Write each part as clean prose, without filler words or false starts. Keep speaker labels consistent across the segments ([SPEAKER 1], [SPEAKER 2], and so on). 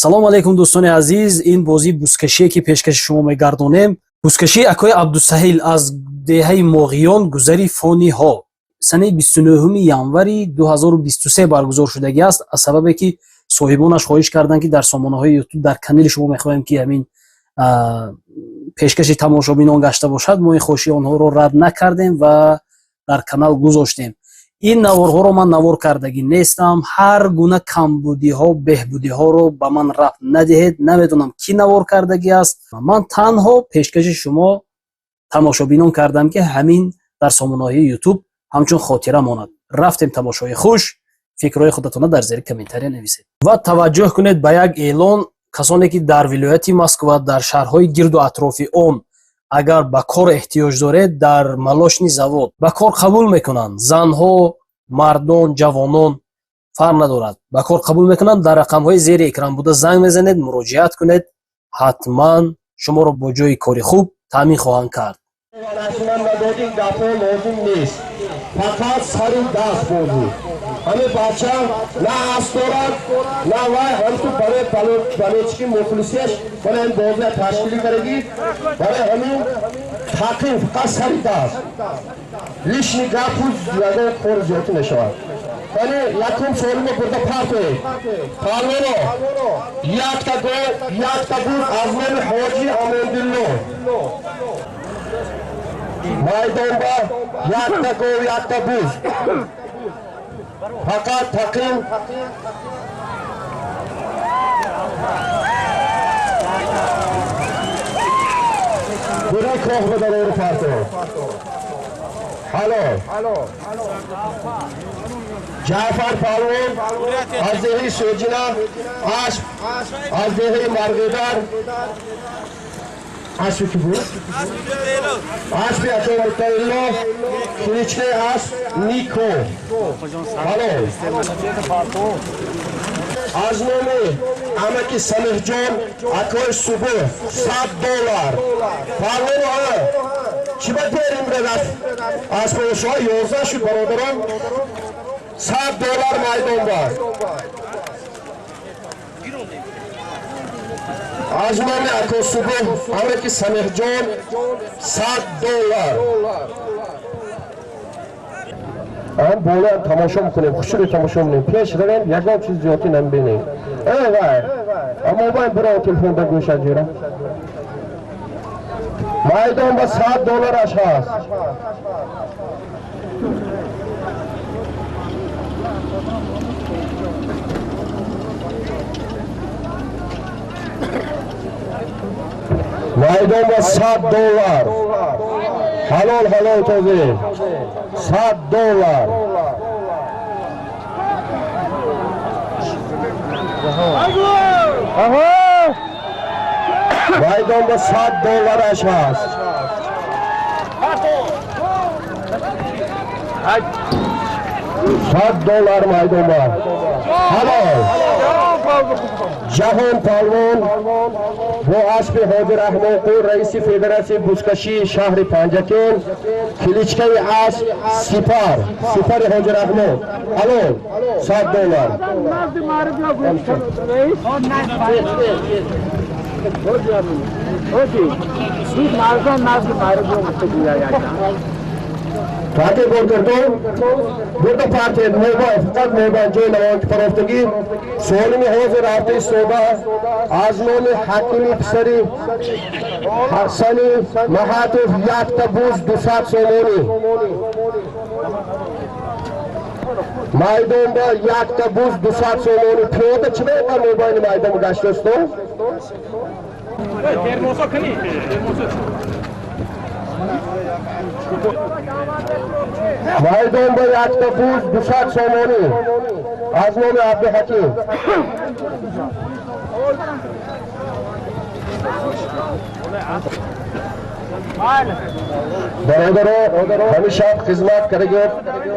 [SPEAKER 1] салому алайкум дӯстони азиз, ин бозии бузкашие ки пешкаши шумо мегардонем. бузкашии акои абдусаҳил аз деҳаи моғиён гузари фониҳо санаи 29 январи 2023 баргузор шудагӣ аст, аз сабабе ки соҳибонаш хоҳиш карданд ки дар сомонаҳои ютуб дар канали шумо мехоҳем ки ҳамин пешкаши тамошобинон гашта бошад. мо ин хоҳиши онҳоро рад накардем ва дар канал гузоштем. ин наворҳоро ман навор кардагӣ нестам. ҳар гуна камбудиҳо, беҳбудиҳоро ба ман рабт надиҳед. наметонам кӣ навор кардагӣ аст. ман танҳо пешкаши шумо тамошобинон кардам ки ҳамин дар сомонаҳои ютуб ҳамчун хотира монад. рафтем тамошои хуш. фикрҳои худатона дар зери комментария нависед ва таваҷҷӯҳ кунед ба як эълон. касоне ки дар вилояти Москва, дар шаҳрҳои гирду атрофи он агар ба кор эҳтиёҷ доред, дар молочни завод ба кор қабул мекунанд. занҳо, мардон, ҷавонон фарқ надорад, ба кор қабул мекунанд. дар рақамҳои зери экран буда занг мезанед, муроҷиат кунед, ҳатман шуморо бо ҷойи кори хуб таъмин хоҳанд кард.
[SPEAKER 2] فقط سری دست بازی همه بچه نه هست دارد نه وای هم تو برای بلوچکی مخلصیش برای این بازی تشکیلی کردگی برای همین تقیم فقط سری دست لیشنی گفت یادو خور زیادی نشود یعنی یکم سولی ما برده پرتوی پالورو یک تا گوز از من حاجی آمندلو مایدان با یک تا گو یک تا بوز فقط تقیم بری کوه بدن رو پرتو حالا جعفر پالون از دهی سوجینا از دهی مرگدار Aşk ki bu? Aşk bir atıyor Mutaylo. Kiliçli Aşk Niko. Alo. Aznoni Amaki Samihjon Akoy Subu $100. Pardon ha. Kime verim biraz? Aşk şu 11 şu barodaram $100 maydon var. آزمان اکو صبح همه که سمیح جان $100 هم بالا تماشا میکنیم خوشی تماشا میکنیم پیش رویم یکم چیز زیادی نمیبینیم وای اما باید برای تلفن در گوش اجیرم مایدان با $100 اش هست مایدان با $100 حلال توزی $100 مایدان با $100 اش هست $100 مایدان با حلال جهان پالون با اسب حاضر احمقو رئیس فدراسیون بزکشی شهر پنجکین کلیچکه اسب سپر حاضر احمق الان $100 تاکه گردو burada parti fakat meybancı ile paraftagi solimi hazır artı soba azmoni hakimi psari hasani mahatif yakta buz 200 somoni maydonda yakta buz 200 somoni piyoda chime var meybanı maydonda gashtosto termosa kani مایدان با یک تا بوز 200 سامانی از نام عبدالحکیم برادران همیشه خدمت کرده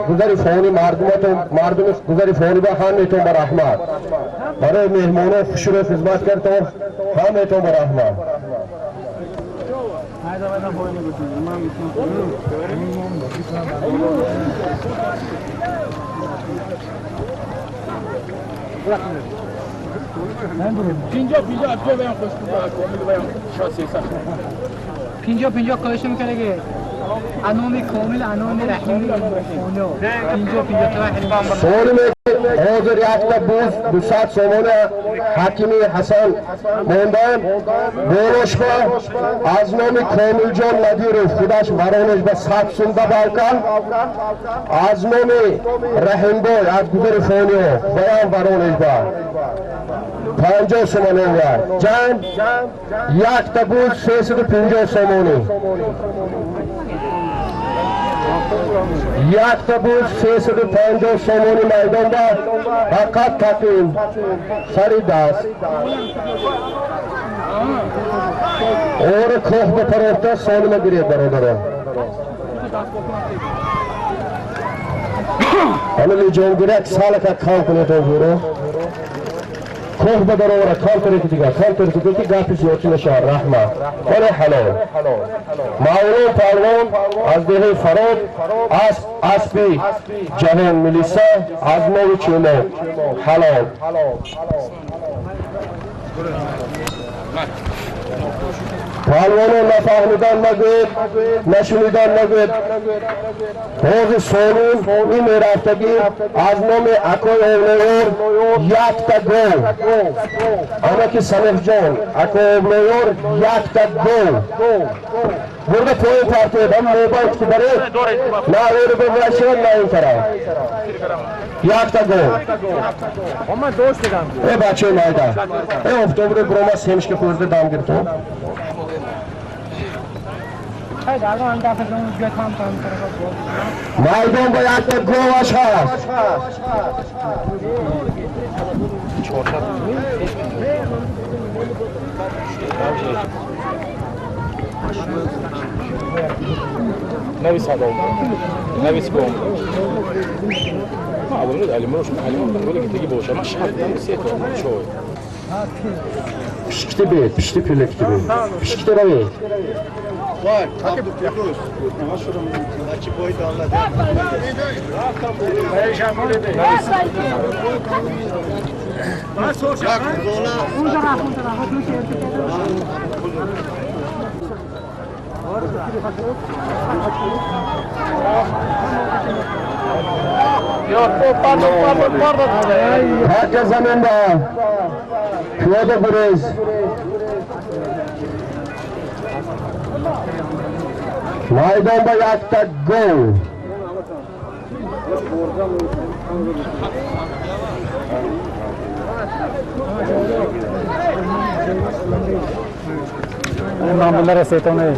[SPEAKER 2] گذاری فونی مردم گذاری فونی با همتون بر رحمت برای مهمانان خوش رو خدمت کرده همتون بر رحمت
[SPEAKER 3] پینجا کارش میکنه که انومی کامل انومی رحیمی خونو پینجا
[SPEAKER 2] سوال حاضر یک بوز 200 سومون حکیمی حسن موندن بولش با از نام کامل جان ندیر خودش ورانش به 100 سوم بالکن از نام رحیم بای از گذر فونیو بیان ورانش با 50 سومون اوور جان یک بوز 350 سومونی یک تبوز 350 سومونی میدان دا فقط تقیم سری دست اور کوه بپرفته سالمه گیرید برادره همه جان گیرد سال که کام کنید برو کوه بداره کام کنید دیگه کام کنید دیگه گفتی زیادی نشار رحمه ولی حلال معلوم پروان از دیگه فراد اسبی جهان ملیسا از نوی چونه حلال پهلوانو نفهمیدن نگوید نشنیدن نگوید حوض سالون این میرفتگی از نام اکای اولویر یک تا گل اما که سنف جان اکای اولویر یک تا گل burada koyu partiye ben mobile kibarı ne öyle bir yaşayan ne intera yakta go ama dost edem bachche mayda oktober broma semiş ke kurda dam girto hayda anda fazon götam tam maydan ba yakta go aşa نبيس هذا نبيس بوم ما أظن على مروش بقول لك تجيبه وش مش حد نسيته شوي بشكتي بيت بشكتي بيلك تبي بشكتي رأي var takip yapıyoruz maşurum açık boyut Allah herkes zamanda piyade burez maydanda yakta gol
[SPEAKER 3] namılara setone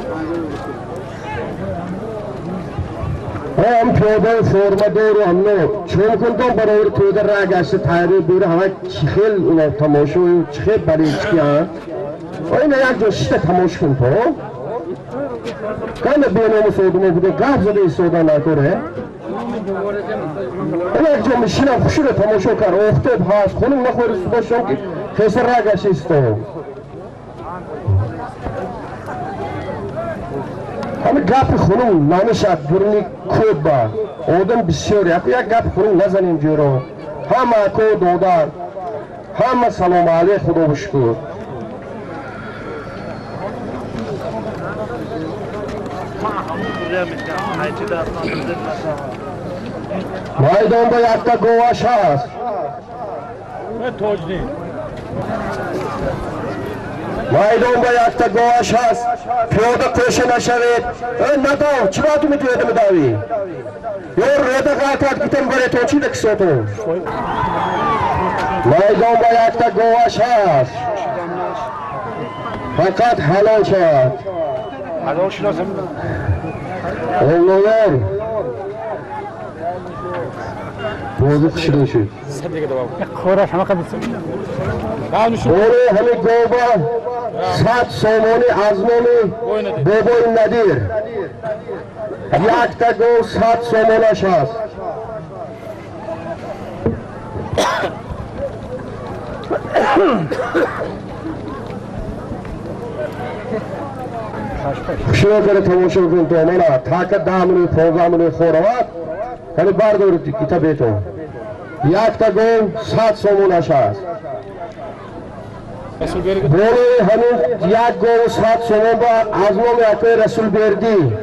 [SPEAKER 2] हम प्योदे फॉर्मा दे रहे हम लोग चोंकन तो बराबर प्योदे रह गया से थायरे दूर हवा चिखल उन्हें तमाशो चिखल बड़ी चिकिया और इन्हें यार जो शिट तमाशो तो कौन बेनों में सोच में बुधे गाँव से भी सोचा ना करे इन्हें जो मशीना खुशरे तमाशो कर ओफ्ते भास खुले ना कोई सुबह शाम की कैसे रह गया से इस्तो همه گپ خونم نامشد برونی کود با آدم بسیاری اکو یک گپ خونم نزنیم جورو همه اکو دودار همه سلام علیه خدا بشکر مایدان با یک تا گواش هست مایدان با یک تا گواش هست پیاده کوشه نشوید نداو چرا تو میتوید مداوی یا روده قاطعات کتن بره تو چی دکسو تو مایدان با یک تا گواش هست فقط حلال شد حلال شناسم اولویر بوزی خشیده شد
[SPEAKER 3] خورش همه قبل
[SPEAKER 2] بوره همی گوبا 100 سومونی ازمونی بابوی ندیر یک تا گو 100 سومونش هست خشیده کرده تماشا کن تو مانا تاکت دامونی پروگرامونی خوروات همی برداری کتابی تو یک تا گو 100 سومونش هست بولی همین یک گو 100 سومون با از نام اکای رسول بردی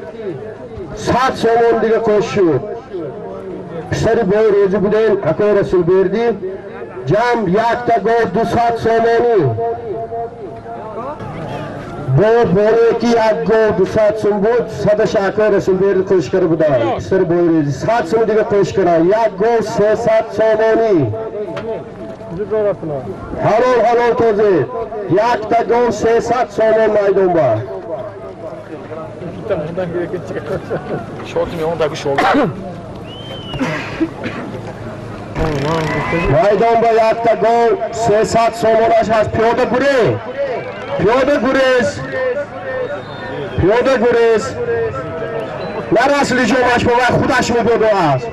[SPEAKER 2] 100 سومون دیگه کش شد بیشتری بای روزی بودین اکای رسول بردی جمع یک تا گو 200 سومونی بولی که یک گو 200 سوم بود 100 اکای رسول بردی کش کرده بودن بیشتری بای روزی 100 سوم دیگه کش کرده یک گو 300 سومونی حلال توزید یک تا گو 300 سومون میدون با میدون با یک تا گو 300 سومونش هست پیاده گریز نه رسلی جمعش با خودش میدوده است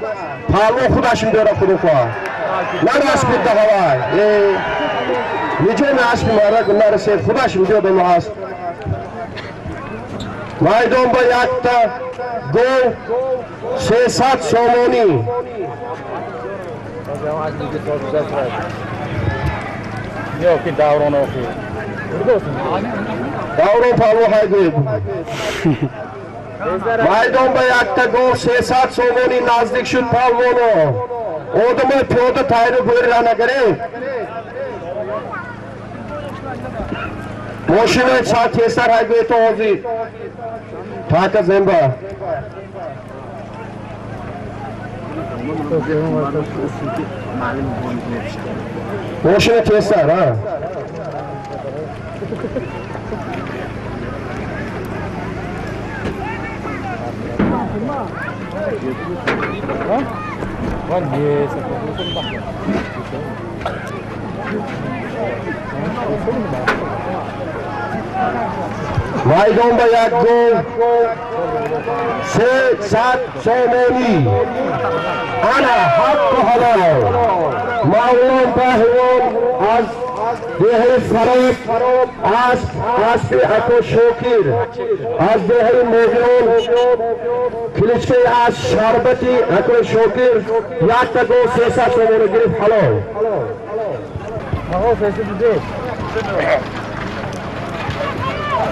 [SPEAKER 2] پرو خودش میدوده خودو خواه نه رسل بود ده هوای نیجه نشت مرد نرسید خودش میدوده ما هست میدون با یک تا گو 300 سومونی دوران پالو های بید میدون با یک تا گو 300 سومونی نزدیک شد پالوانو اودمه پیاده تایرو بویر را نگره ماشینه ساعت تیستر های بید تو آزید تاکه زنبا ماشینه تیستر ها میدون با یک گو 300 سومونی انا حق حلال مولان پهلوان از دهه فراب اسب اکو شوکیر از دهه موجود کلیچکه از شربتی اکو شوکیر یک تا گو 300 سومونی گرفت حلال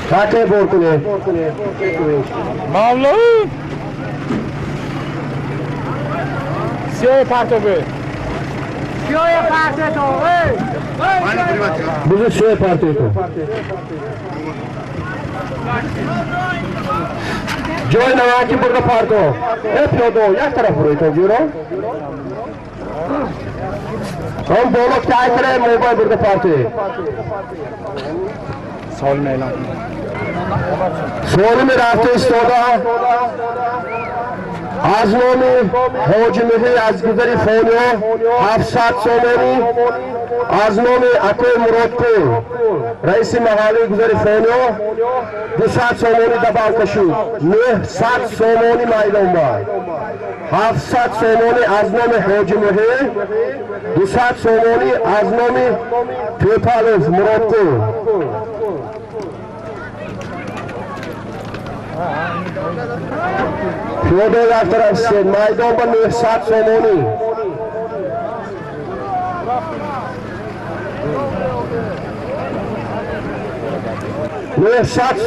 [SPEAKER 2] کاکه بور کنه
[SPEAKER 3] مولوی سیاه پرتوبه
[SPEAKER 2] بزرگ سیاه پرتوبه جای نواکی برده پرتو پیادو یک طرف روی تو جیرو هم بالا که کنه موبایل برده پرتوبه
[SPEAKER 3] سال میلان
[SPEAKER 2] سوالی می رفته استاده از نام حاجی مهی از گذری فونیو 700 سومونی از نام اکوی مرادکو رئیس محلی گذری فونیو 200 سومونی دبال کشید 900 سومونی میدان با 700 سومونی از نام حاجی مهی 200 سومونی از نام پیپالوف مرادکو پیاده یک طرف شد میدان با 900 سومونی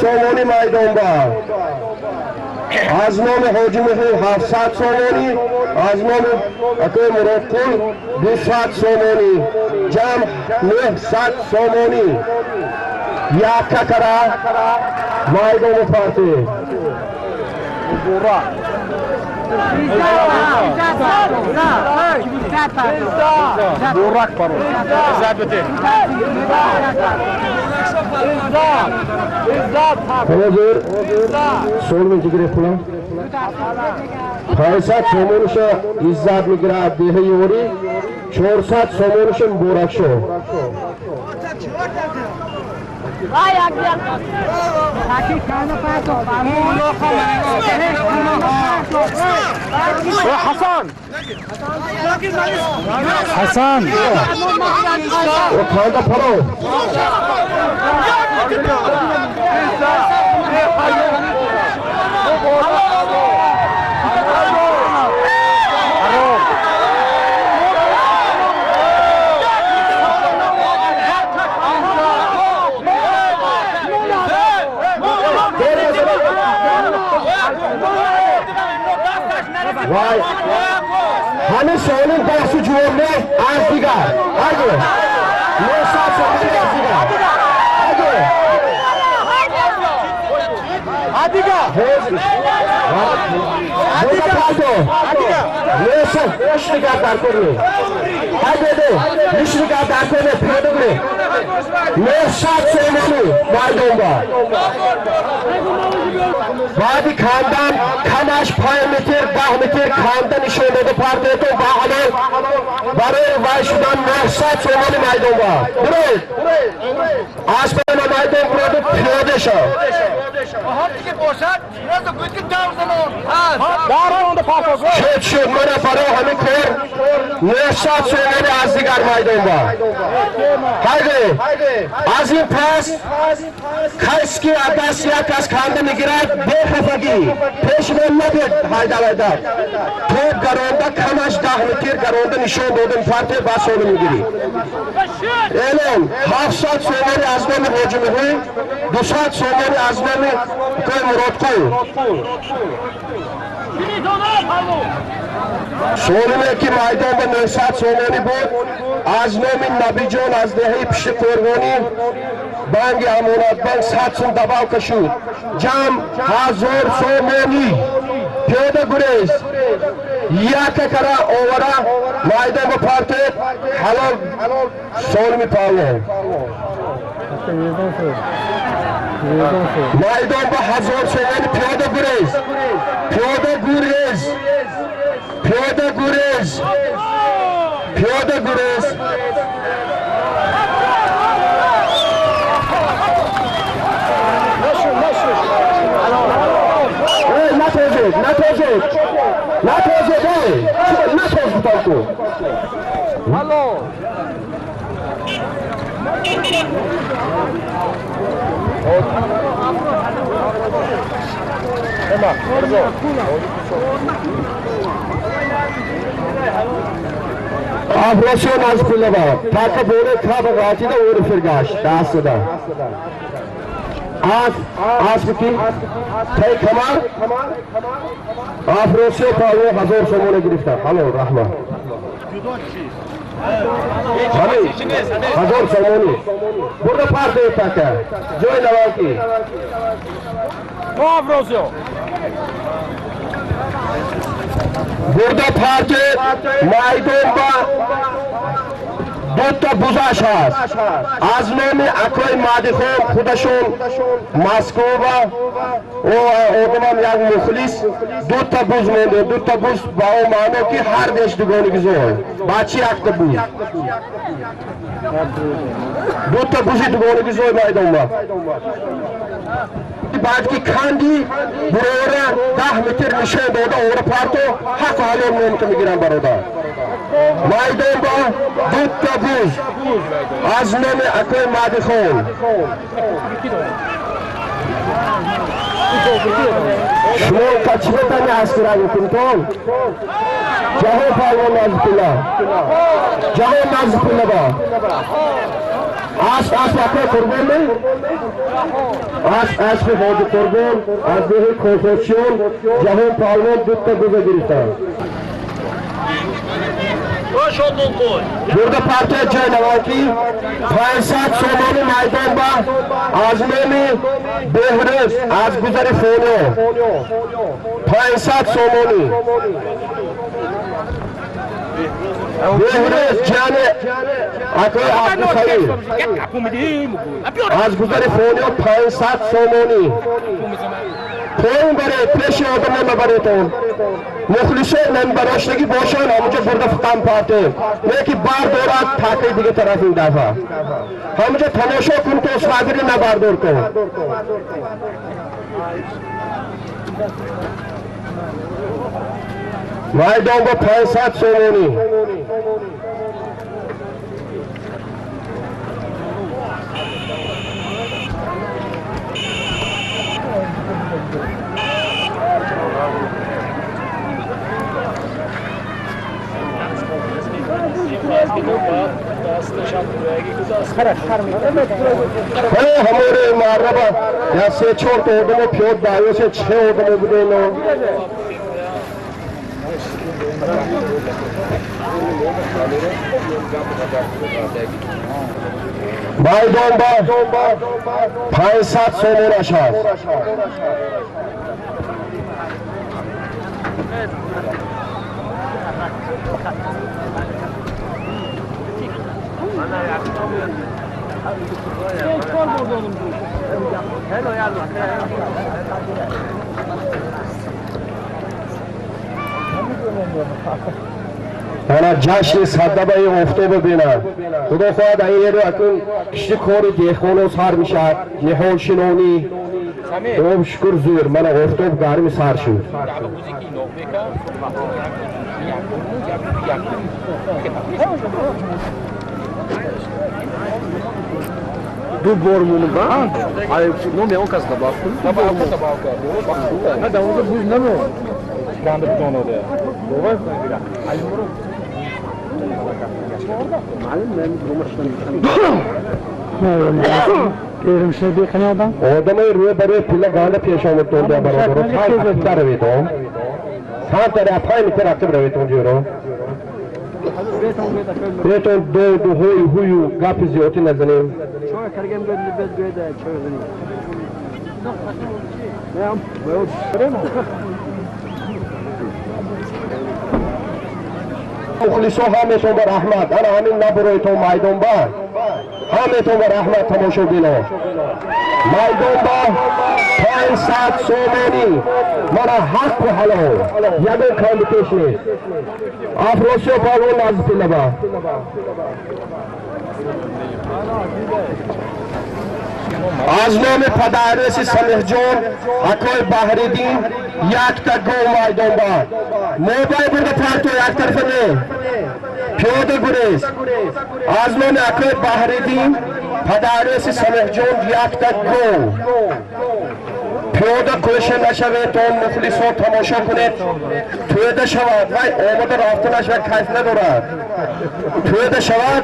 [SPEAKER 2] سومونی میدان با از نام حاجی مهی 700 سومونی از نام اکوی مرادکو 200 سومونی جمع 900 سومونی یک ککره میدان پارتی
[SPEAKER 3] دورک پرو عزت بده
[SPEAKER 2] حضور سول میگیره پولا 500 سومونش عزت میگیره دیه یوری 400 سومونش بورک شو
[SPEAKER 3] حسن
[SPEAKER 2] و خانده پرو وای همه سوالین بحث جمله از دیگر اگه نوشت سوالین از دیگر Adiga! Adiga! Adiga! Neyse, nişnigar darkonu. Hadi nişnigar darkonu piyadogre. Neyşat sevmeni maydonda. Vadi kandan kanaş pay metir, bah metir kandan işoğladı partiyeto bağlı. Barı vayşudan neyşat sevmeni maydonda. Buraya. Aspana maydon burada piyadeşa.
[SPEAKER 4] که باشد نیاز به گویی دار زمان
[SPEAKER 2] دارم اون پاسو شد شد من برای همین کار نشاط شدن از دیگر میدان با هایده از این پس کسی که دست یک از کنده میگیرد به خفگی پیش من نبید هایده ویده توپ گرانده کمش 10 متر گرانده نشون دادن فرد بس اونو میگیری الان 700 سومانی از من حجمه های 200 سومانی از من کوئی مراد کوئی سومانی که میدان به 900 سومانی بود از نام نبی جان از دهی پیش قربانی بانگ امانت بانگ 100 سوم دباو کشید جمع 1000 سومانی پیاده گریز یک کرا اوورا میدان به پارتید حلال سومی پاوه میدان با 1000 سومانی پیاده گریز پیاده گریز پیاده گریز پیاده گریز نتوزید نتوزید نتوزید نتوزید بانکو هلو آپراسیون از پول با پاک بوده خواب غاتی دا اور فرگاش دست دا آس بکی تای کمار آپراسیون پاوه 1000 سومونه گرفته هلو رحمه همی 1000 سومونی burada parti etake joy lavaki آپراسیون burada parti میدان با دو تا بوزش هست از نام اکای مادخون خودشون مسکو و آدمان یک مخلص دو تا بوز مونده دو تا بوز با او معنی که هر دیش دگانی گذار بچی یک تا بوز دو تا بوزی دگانی گذار میدان با بعد کی کاندی برورا 10 متر نشون داده اور پارتو حق حالا نمیتونه میگیرن برادا میدان با دو تا بوز از نام اکای مادخون شما کچبتانی هسترانی کنتون جهان پایوان نازپیلا جهان نازپیلا با آس اکای قربان می آس به بود قربان از دیه کنفرسیون جهان پایوان دوتا بوزه گریفتن burada parti Ceylavaki 500 سومانی میدان با از نام بهروز از گذر فونو 500 سومانی بهروز جان اکای عبدالخیر از گذر فونو 500 سومانی پایین بره پیش آدم نبریتون مخلصه نبراشتگی باشن همونجا برده فقام پاته نیکی بار دورات تاکی دیگه طرف این دفعه همونجا تماشا کن تو سوادری نباردور کن میدان با 500 سومانی हमारे मारबा यहाँ से छोड़ तो ओदमे प्योर दायो से 6 ओदमे बुदे no Maydon bor 500 so'mon ashar. Mana jashn saddabai oftob bebinam. Xudo xohlasa این رو اکنون کشتی کار دهقانا سر میشد نهال شنانی خوب شکر زور من آفتاب گرم سر شد دو برمون بند نمی اون کس نباختون نه دوازه بوز نمو گنده بتانو ده آدمای روی برای پول گانده پیش آمد دونده برادر رو تر رویتون تر اپای میتر رفته برویتون جورو بیتون دو هویو گپی زیادی نزنیم
[SPEAKER 5] شما کرگم بد گویده چه بزنیم
[SPEAKER 2] مخلصو همتون بر احمد انا همین نبرویتون میدون با همتون بر احمد تماشا بینو میدون با 500 سومانی مرا حق و حلال یکم کامپیتیشن نیست افروسیو پالون نزدیک لبا از نام پدررس صالح جان حکای بحریدین یک تا گو میدان باد موبایل برده پرتو یک طرف نه پیاده گریز از نام حکای بحریدین پدررس صالح جان یک تا گو پیاده کشته نشوه تا مخلصان تماشا کنید پیاده شود وای آمده رفته نشود کیف ندارد پیاده شود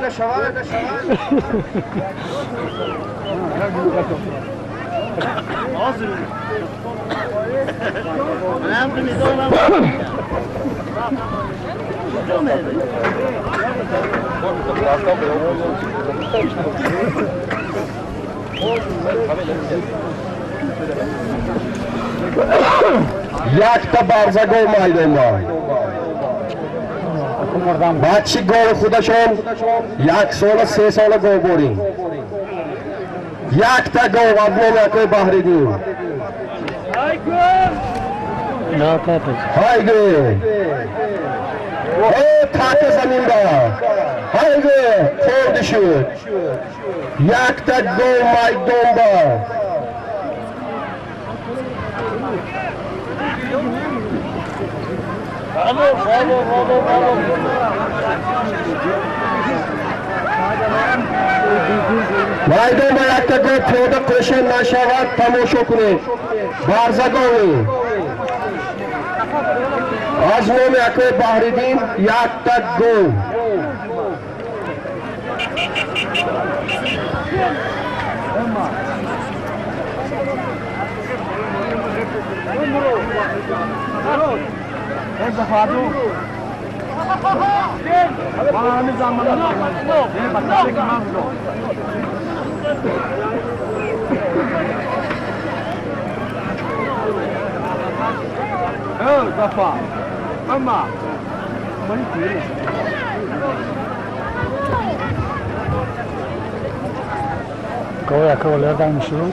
[SPEAKER 2] یک تا برزگو میدون ما بچه گل خودشون 1 سال 3 سال گو بریم یک تا گو اولو اکوی بحریدیم هایگه تحت زمین دا هایگه خورد شد یک تا گو میدون با میدون با یک تا گو پیاده کشته نشود تماشا کنید برزگاوی از نام اکوی بحریدین یک تا گو
[SPEAKER 5] Kau kau lihat yang musuh.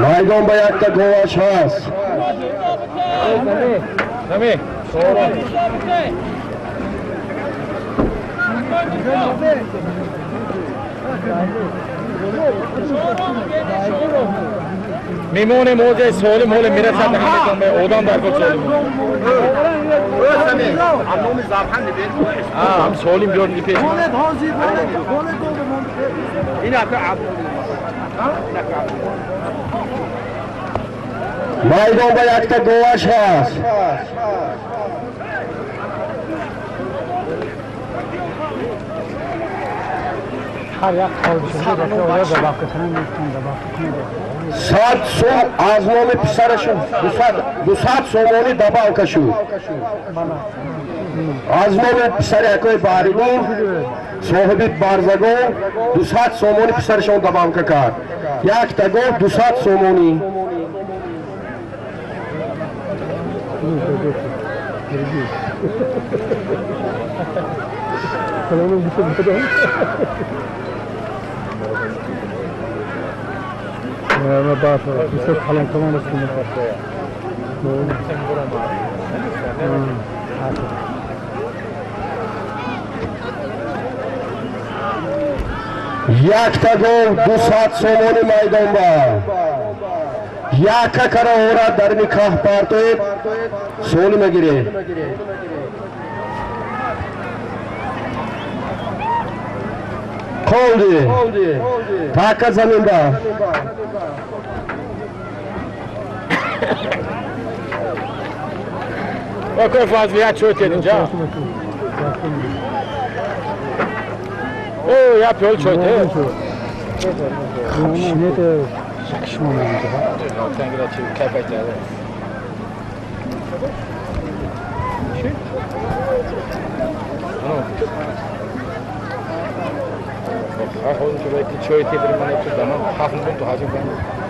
[SPEAKER 2] میدون با یک تا گوش هست
[SPEAKER 5] Kami. میمونه موجه سوال مول میرسد نمیتونم به اودان در کل سوال هم سوالیم بیار دیگه پیش این اکو
[SPEAKER 2] میدون با یک تا گوش هست
[SPEAKER 3] هر یک خودشون دیگه که اولا دباغ کنن میتونن دباغ کنن
[SPEAKER 2] 100 سوم از نام پسرشون 200 سومانی دباغ کشید. از نام پسر اکوی باریدی صاحبی بارزگو 200 سومانی پسرشون دباغ کرد. یک تگو 200 سومانی.
[SPEAKER 3] ما باشا بسیار حالم تمام است
[SPEAKER 2] یک تگو 200 سومانی میدان با یک کرا اورا در نکاح پارتوید سولی مگیره کولدی تاکا زمین با
[SPEAKER 5] Bakın fazliyat çok edince. O yapıyor çok edince.
[SPEAKER 3] Şimdi de şakışmam önce.
[SPEAKER 5] Sen gidecek kepekler. Ha oğlum ki belki çoğu tebrik bana yaptı zaman hafın bunu hacı ben.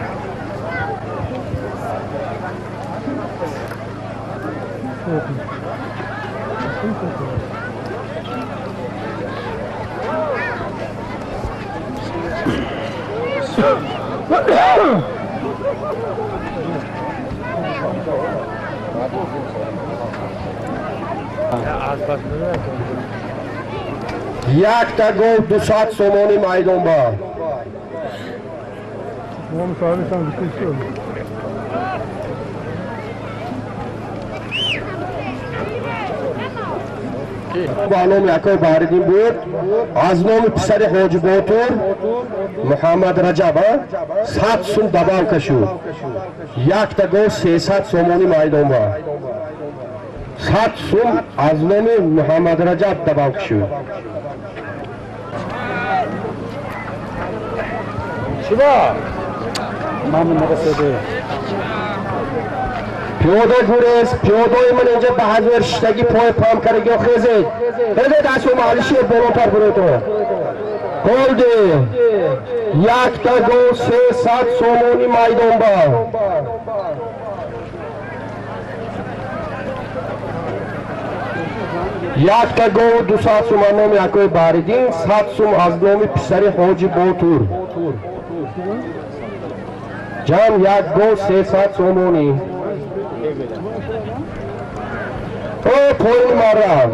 [SPEAKER 2] یک تگو 200 سومانی میدان با
[SPEAKER 3] ما مساویشان بسیار
[SPEAKER 2] با نام اکوی باریدی بود از نام پسر حاج باتور محمد رجب 100 سوم دباغ کشید. یک تگو 300 سومانی میدان با 100 سوم از نام محمد رجب دباغ کشید.
[SPEAKER 5] Şiva.
[SPEAKER 3] ممنون مرسیده
[SPEAKER 2] پیاده گوریز پیاده‌ای من اینجا به حضور شتگی پای پام کرده گیا خیزید دست و معلشی بالاتر برو تو کولدی یک تگو 300 سومانی میدان با یک تگو 200 سوم نام یکوی باریدین 100 سوم از نام پسر حاج باتور جمع یک گو 300 سومانی او پایین مارم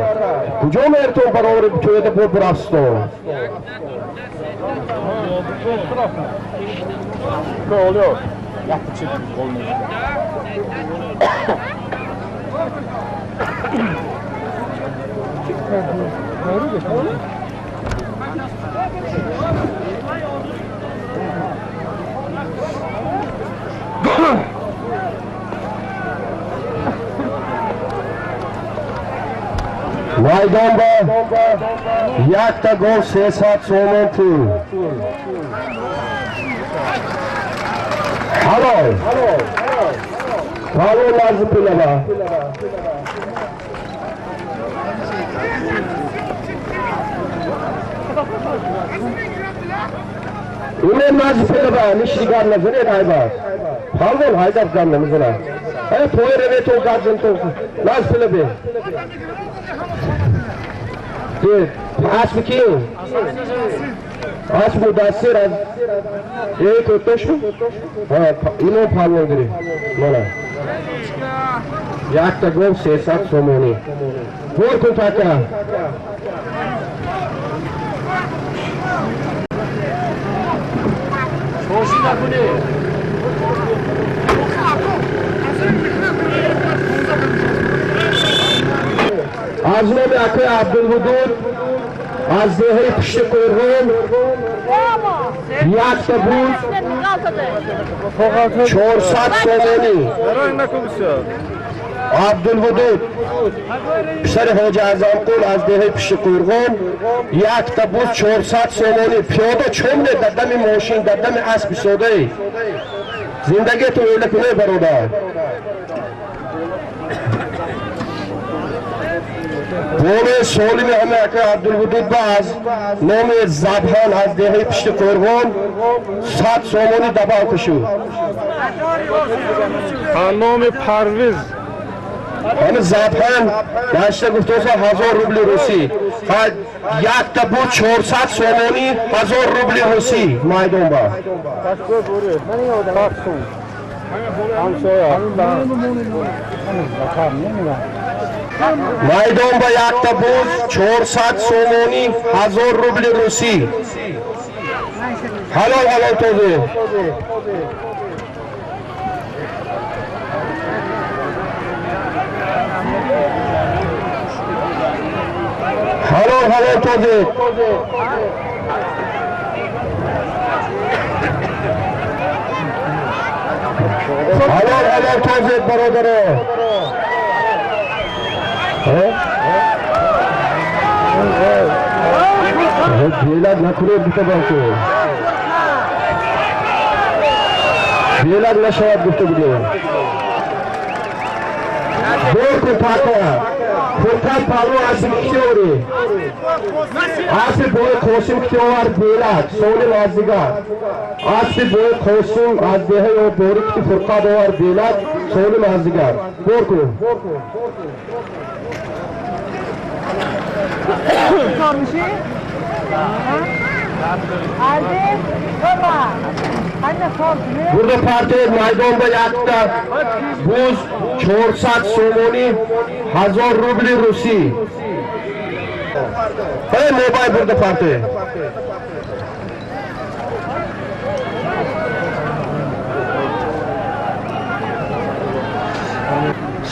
[SPEAKER 2] کجا میرتون برای تویده بود برستو
[SPEAKER 5] Ne oluyor? Yaptı çekti kolunu.
[SPEAKER 2] میدان با یک تگو 300 سومن پول هلو هلو لازم پوله با اینه لازم پوله با نشریگر نزنه دای با هلو هایده افغان نمیزنه ای پوی روی تو گردن تو لازم پوله بی اسم کی؟ اسم مدثر از یک اتش اینو پالون گیری مالا یک تگو 300 سومانی بور کن تاکا
[SPEAKER 5] Hoşun da bu ne?
[SPEAKER 2] از نام اکوی عبدالودود از دهه پشت کویرهون یک تبوز 400 سومانی عبدالودود پسر حاج اعظمقل از دهه پیش قورغون یک تا بوز 400 سومانی پیاده چمنه در دم ماشین در دم اسب سوده زندگی تو اوله کنه برادر قول سالم همه اکر عبدالودود باز نام زبان از دهه پیش قورغون 100 سومانی دباو کشو
[SPEAKER 5] نام پرویز
[SPEAKER 2] همه زبان داشته گفته 1000 روبل روسی یک تا بود 400 سومانی 1000 روبل روسی مایدون با مایدون با یک تا بود 400 سومانی 1000 روبل روسی حلال توزیع حلال توزیع حلال توزیع برادره بیلاد نکنه بیته باشه بیلاد نشاید گفته بودیم دور کو پاکه فرقان پالو آسم کتیوری آسم بوی خوشم کتیوار بیلاد سولی مازیگا آسم بوی خوشم از دهه و بوری کتی فرقان دوار بیلاد سولی مازیگا دور کو burada parti maydonda yakta buz 400 somoni 1000 rubli Rusi. Hey mobile burada parti.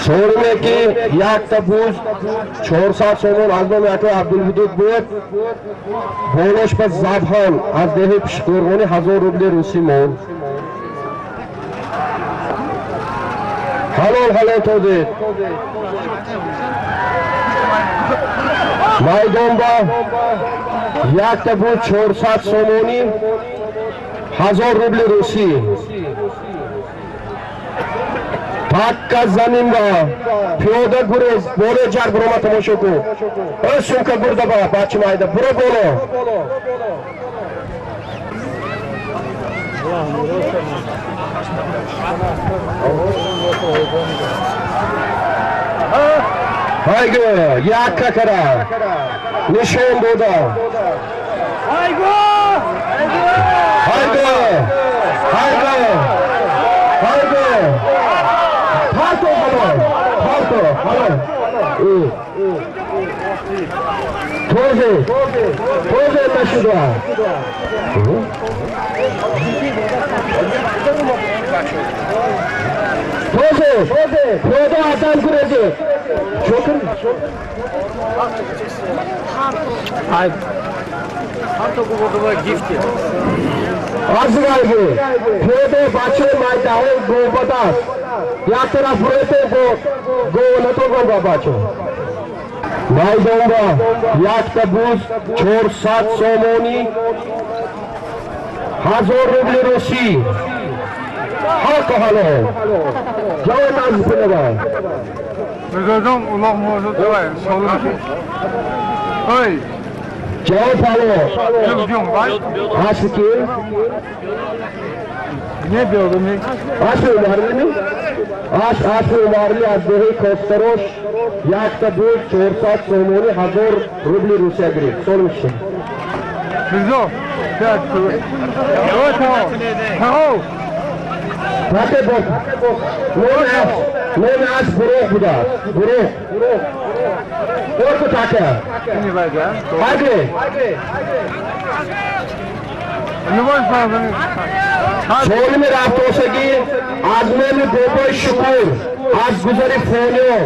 [SPEAKER 2] सोलमे की याक तबूज 400 सोमन आजम याके अब्दुलवदूद बुत बोलोश पर ज़ाबहान आज देहे पिशकोरगोने 1000 रुपये रूसी मोल हालो तो दे माइडोंबा याक तबूज 400 सोमोनी 1000 रुपये रूसी Hakka zaminda piyoda gurez bole jar buroma tomosha ko sumka burada ba bachmayda buro bolo haygo yakka kara nishon boda haygo Toze taşıda. Toze atan kureci. Çokun. Hayır. Harto bu gift. Az geldi. Toze başı maydağı gobadas. Ya taraf buraya go nato go bacho. Maydonda yak tabuz 400 somoni 1000 rubli Rusi. Halka halo. Cevap az bileba.
[SPEAKER 5] Mezardan ulan muhazzet var. Salın. Hey.
[SPEAKER 2] Cevap halo.
[SPEAKER 5] Yok var.
[SPEAKER 2] Aşkı.
[SPEAKER 5] Ne diyordu ne?
[SPEAKER 2] Aşkı umarlı mı? Aşkı umarlı az dehi kostaroş. Yak tabuz 400 somoni 1000 rubli Rusiya giri. Solmuşsun.
[SPEAKER 5] Bizdo. Gel. Tamam.
[SPEAKER 2] Hake bok. Ne as buruh buda. Buruh. Orku take.
[SPEAKER 5] Ne var ya?
[SPEAKER 2] Hake.
[SPEAKER 5] Ne var fazla?
[SPEAKER 2] सोल में रातों से की आजमे में गोपो शुक्र आज गुजरी फोनियो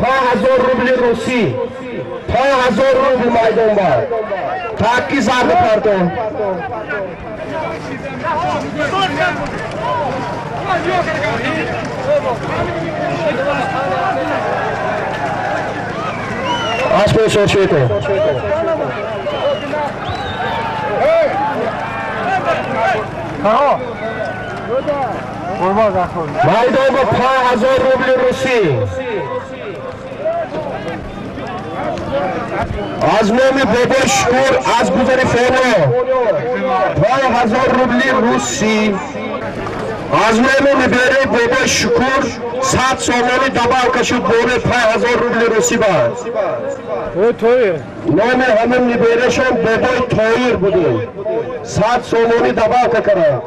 [SPEAKER 2] 1000 रुपये रूसी 1000 रुपये मायदोंबा ताकि ज़ाद पड़तो Asma Sorsheko. Maydon ba 5000 rubl Rusi. از نام بابا شکور از گذر فعلا 5000 روبل روسی از نام نبره بابا شکور 100 سامانی دبا کشید بوره 5000 روبل روسی با نام همین نبره شون بابای تویر بودیم 100 سامانی دبا ککره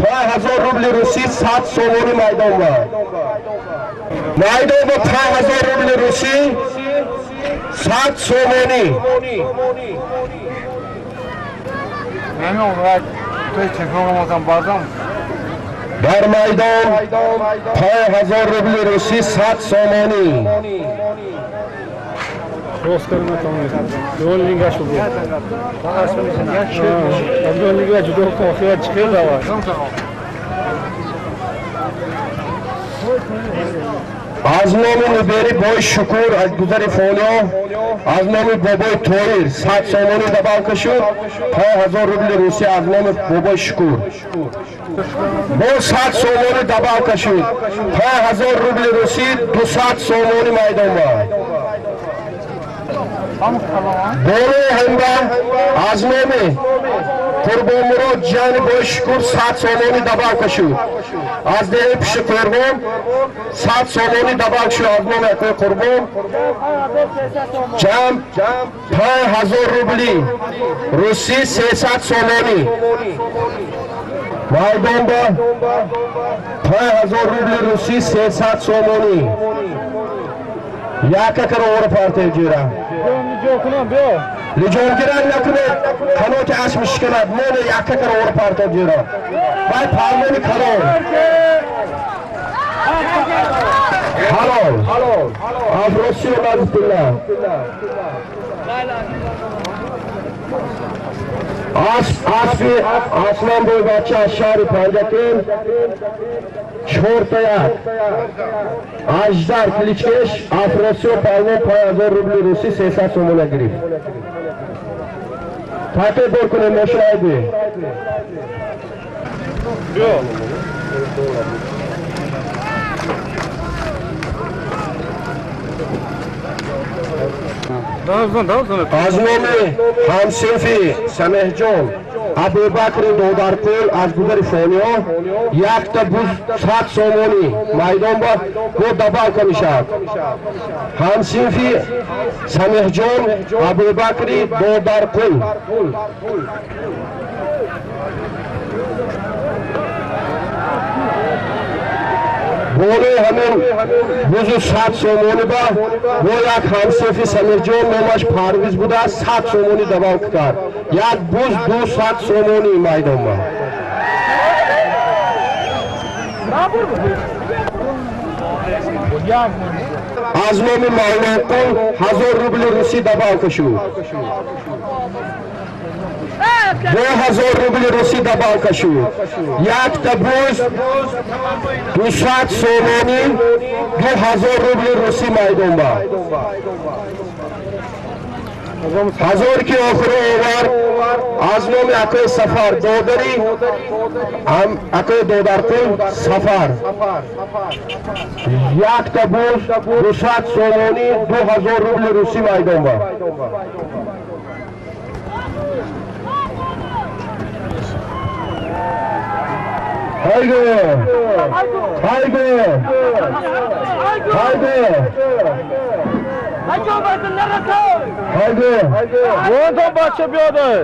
[SPEAKER 2] 5000 روبل روسی 100 سامانی میدان با میدان با 5000 روبل روسی 100 سومانی در میدان 5000 روبل روسی 100 سومانی از نام نبری بای شکور از گذر فولیا از نام بابای تویر 100 سامانی دبا کشید 5000 روبل روسی از نام بابای شکور با 100 سامانی دبا کشید 5000 روبل روسی 200 سامانی میدان با بوله همراه از نام قربان مراد جان بای شکور 100 سامانی دبا کشید از ده پیش قربان 100 سامانی دبا کشید از نام اکوی قربان جام 5000 روبلی روسی 300 سامانی میدان با 5000 روبلی روسی 300 سامانی یک کرور پارتی جیرا لیجون گیرن نکنه خانوت اسم شکند مونه یک کرور پارتی جیرا باید پارمونی کرور حلال افروسی و نازد الله آسمان boy بچه از شهر پنجتین چهارتایک اجدر کلیچکش افراسی و پرمون 5000 روبل روسی 300 سومونه گریفت تاته بور کنه مشاهد بی از نام همسنفی سمیح جان ابوبکر دودارکل از گذر فونیا یک تا بوز 100 سامانی میدان با دو دبا کمیشد همسنفی سمیح جان ابوبکر دودارکل بوله همین بوزو 100 سامانی با یک همسفی سمیر جان نامش پرویز بوده 100 سامانی دبا کرد یک بوز 200 سامانی میدان با از نام مولانا کل 1000 روبل روسی دبا کشید 2000 روبل روسی دبا کشید یک تا بوز 200 سامانی 2000 روبل روسی میدان با هزار که آخر اوور از نام اکوی سفر دودری هم اکوی دودرکل سفر یک تا بوز 200 سامانی 2000 روبل روسی میدان با haydi Vurdu başı bir aday.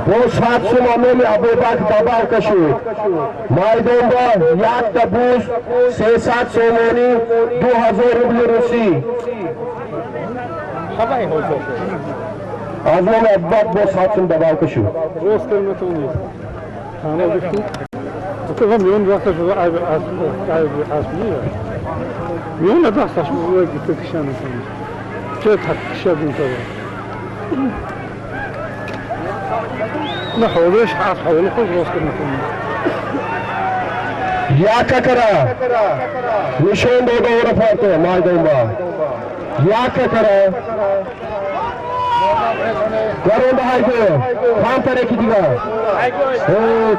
[SPEAKER 2] Bu saat sumanı Abubak Dabal kaşı. Maydonda yakta buz, sesat somoni, 2000 ruble Rusi. Azman Abbaq bu saatın Dabal kaşı.
[SPEAKER 5] Rost kılmet olmuyor. Tanrı düştü. Tukam yoğun vakti asmıyor. Yoğun da saçma buraya gitti kışanı sanır. Çok kışa bin tabi. Ne havlu iş has havlu koz rost kılmet olmuyor.
[SPEAKER 2] Yakakara. Nishon doda ora farto maydonda. Yakakara. Garonda haydi. Tam tarafı diga.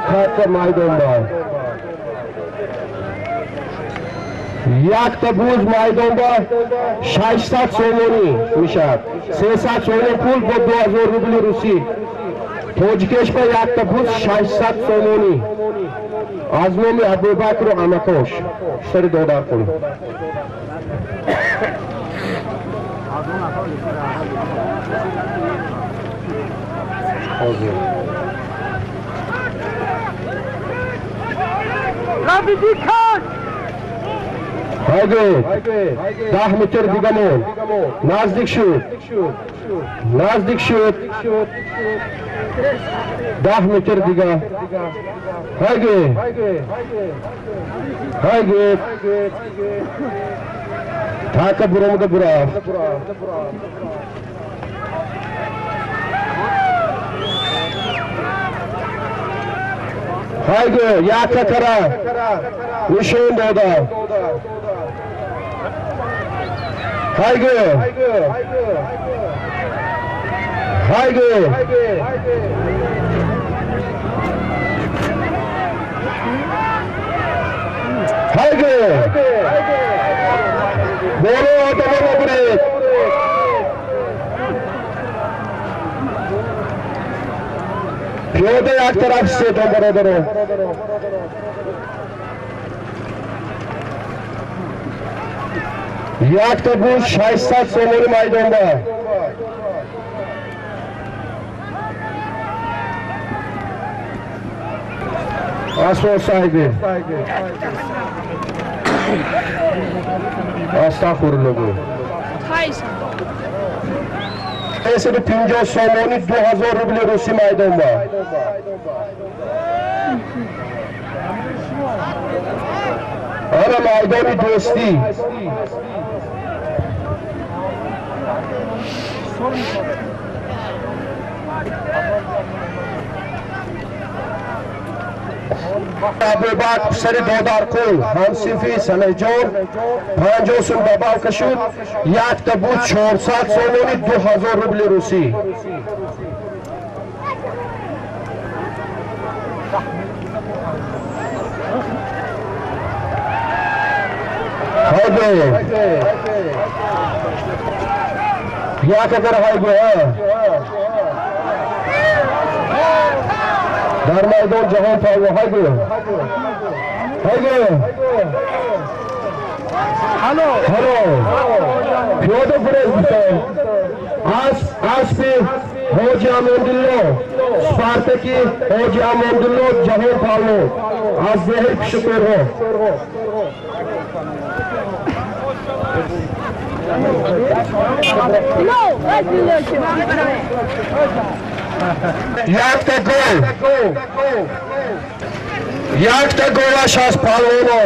[SPEAKER 2] Katta maydonda. Yakta buz maydonda 600 so'moni mishad. 300 so'm pul bu 2000 rubl rusi. Tojikeshpa yakta buz 600 so'moni. Azmomi Abu Bakr Amakosh. Sari dodar qil. Hozir.
[SPEAKER 4] Rabbi Khan!
[SPEAKER 2] Haydi. 10 metr digamon. Nazdik shut. Nazdik shut. 10 metr diga. Haydi. Haydi. Taka buramda bura. Haydi yakakara. Nishon doda. Haydi. Haydi. Haydi. Bolo adamı bırak. Piyoda yak taraf se barabar. Yakta bu 600 so'moni maydonda. Asol sahibi. Estağfurullah. Ese de 50 so'moni 2000 rubl rusi maydonda. Ara maydoni do'sti. Abu Bakr sari dodar qul. Hamsifi Sanajon 50 so'm babal kashud. Yakta bu 400 so'moni 2000 rubl rusi. Haydi. Yakakara haydi ha. Dar maydon jahon pahlo haydi. Haydi. Halo. Piyoda Prezident. Aspi Hoji Amandullo. Spartaki Hoji Amandullo jahon pahlo. Az zehir pishqir ho. Yakta gol. Yakta golash az palvono.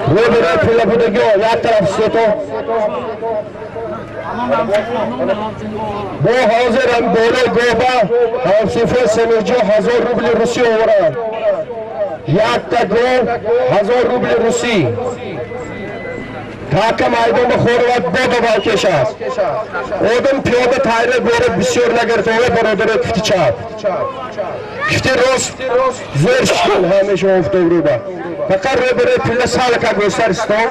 [SPEAKER 2] Robert pula budagi yak taraf seto. Bu hozir ham bola go'ba Hamsifa Semirjo 1000 rubl rusi ovora. Yakta gol 1000 rubl rusi. Taka maydonda Xorvat bodo balkeshas. Odam piyoda tayyor bo'lib bisyor nagartoga barodar kifti chap. Kifti rost zo'r shil hamisha oftoruba. Faqat robere pilla salaka gösteriston.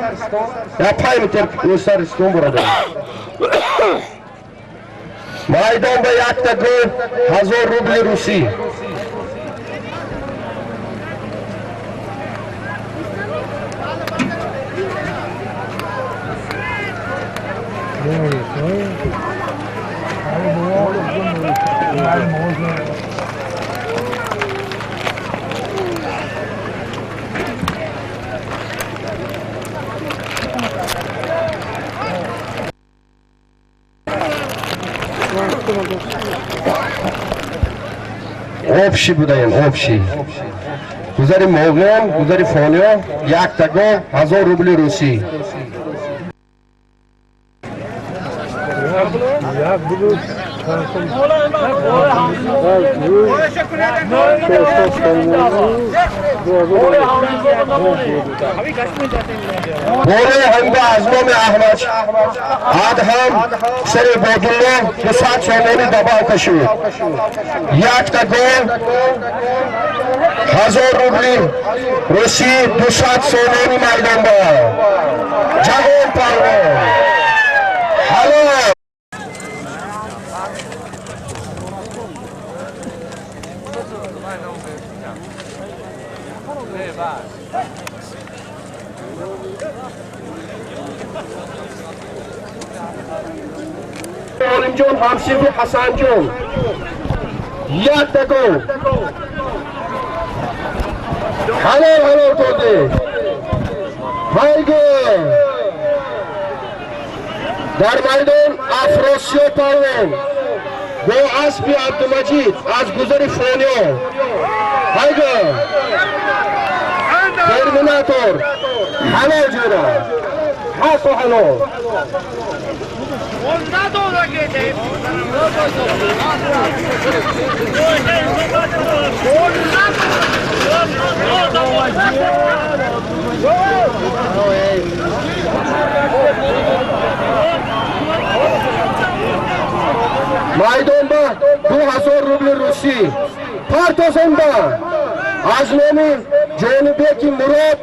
[SPEAKER 2] Ya paymeter gösteriston burada. Maydonda yakta gol 1000 rubl rusi. Общий budayin, общий. گذاری موغن گذاری فانیا 1 تگاه 1000 روبل روسی بوله همده از نام احمد ادهم سر بادالله 200 سومانی دبا کشید 1 تگاه 1000 روبل روسی 200 سومانی میدان با جوان پرواز حالا عالم همشیری حسن جون 1 تگاه حلال توده هایگه در میدان افراسیاب پروان با اسب عبدالمجید از گذر فانیا هایگه ترمیناتور حلال جورا حق و حلال میدان با 2000 روبل روسی پارتوزن با از نام جانبیکی مراد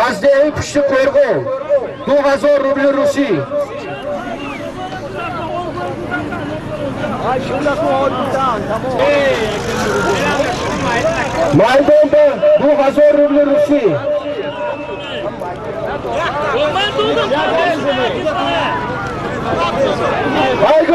[SPEAKER 2] از دهی پشت قرغون 2000 روبل روسی میدان با 2000 روبل روسی هایگو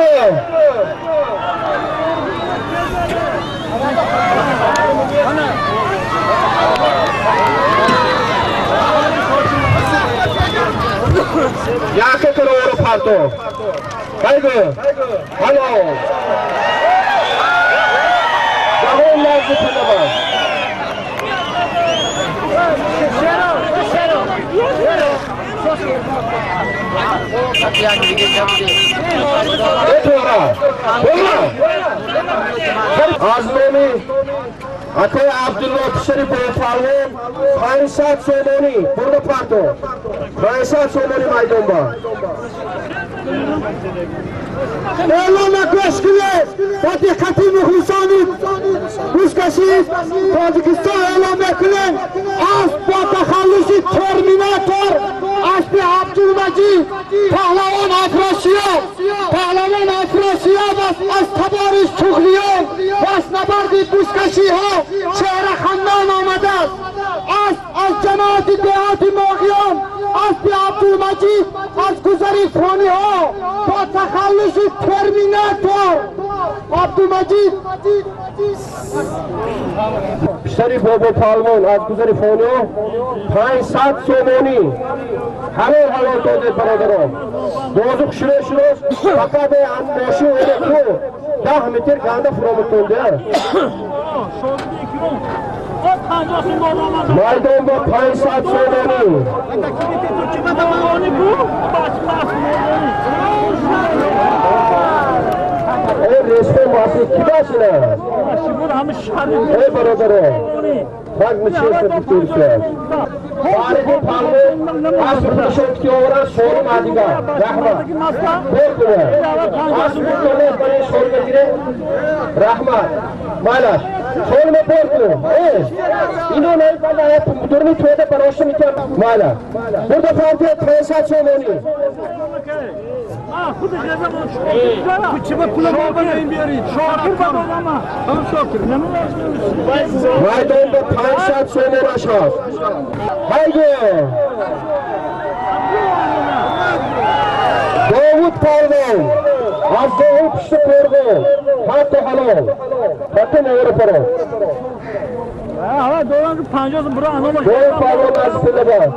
[SPEAKER 2] یاکه کرو پارتو هایگو هالو جهان لازم تنبا از نامی اکوی عبدالله پشری بایفالون 500 سومانی برده پارتو 500 سومانی میدان با اعلام گشکیه با دقتی مخلصانی روزکشید تاجیکستان اعلام میکنه از با تخلصی ترمیناتور اسب عبدالمجید پهلوان افراسیاب از تبارش تغلیان و از نبرد بوزکشی ها شهر خندان آمده است از جماعت دهات ماغیان اسب عبدالمجید از گذری فانی ها با تخلص ترمیناتور عبدالمجید بیشتری بابا پالمان از گذری فانی ها 500 سومانی حلال داده برادران دوزو شروع فقط ماشی الکترو 10 متر گنده فرامتونده میدان با 500 سومانی ای رسته ماسی کی باشنه؟ ای برادره بگ میشه سفید کرد خارجی پالو از خودشون کی آورن شورم آدیگا رحمت بکنه از خودشون کنه شورم میگیره رحمت مالاش شورم بکنه اینو نه بالا دورمی توده پروش میکنه مالا burada partiye 500 سومانی
[SPEAKER 5] خودش رضا چه پول بابا بیارید شاکر بابا ما هم شاکر
[SPEAKER 2] میدان با 500 سومانی اشراف هایگه داوود پالوان از داوود پشت پرگو حتی حلال حتی نوره پرو
[SPEAKER 5] حالا دوران 50 برو انو
[SPEAKER 2] داوود پالوان از پلبان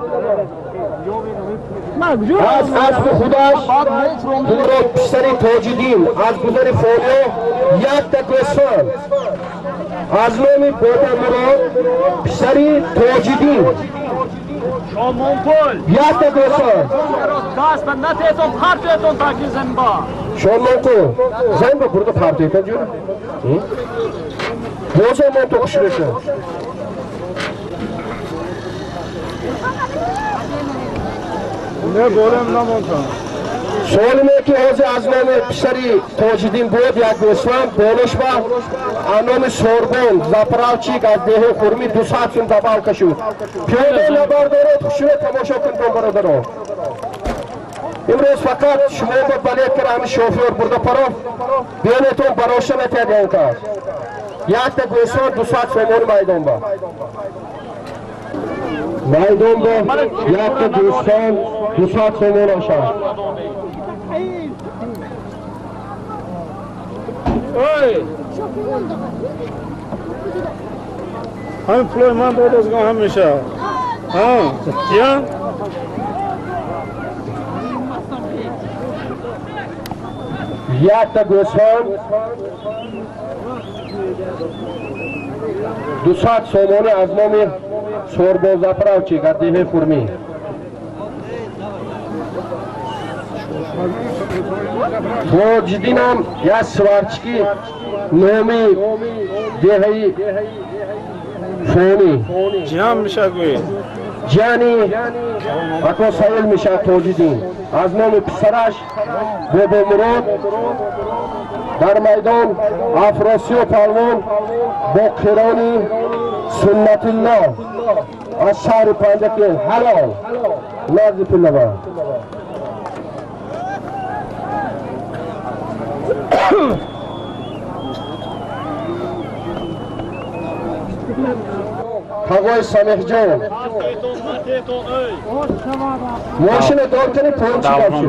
[SPEAKER 2] از اسب خودش درو پشتری تاجدین از گذر فولیو 1 تگاه از نام بابامراد پسری تاجدین
[SPEAKER 5] شامان پل
[SPEAKER 2] یک تا دوستان
[SPEAKER 5] دست به نتیتون پرتیتون تاکی زنبا
[SPEAKER 2] شامان کو زن با burada partiyeten diyor. O zaman tokuşuruşu.
[SPEAKER 5] نه گولم نمونتون
[SPEAKER 2] سوالime ki hoca az nami pişari tocidin بود یک دوستان بولش با انام سوربون زپراوچیک از دیه خورمی 200 سون دباو کشو پیاده نبرداره خوشونه تماشا کن تو برادرو امروز فقط شما با بلیت کرد همین شوفور برده پرو بیانتون براشه نتید این کار یک تا دوستان 200 سومون میدان با میدان با یک تا دوستان 200 سومون آشان
[SPEAKER 5] همین پلوی من بود از گاه همیشه یا
[SPEAKER 2] یک تا دوستان 200 سومون از نام سوربون زپراوچیک از دیه خورمی تاجدین هم یک سوارچکی نومی دهی فونی
[SPEAKER 5] جیان میشه گوی
[SPEAKER 2] جانی اکو سایل میشه تاجدین از نام پسرش بابامراد در میدان افراسی و پلوان با قرانی سنت الله از شهر پنجکی حلال نازی پلوان Kavay Samih Can. Moşine dörteni ponçi kapçı.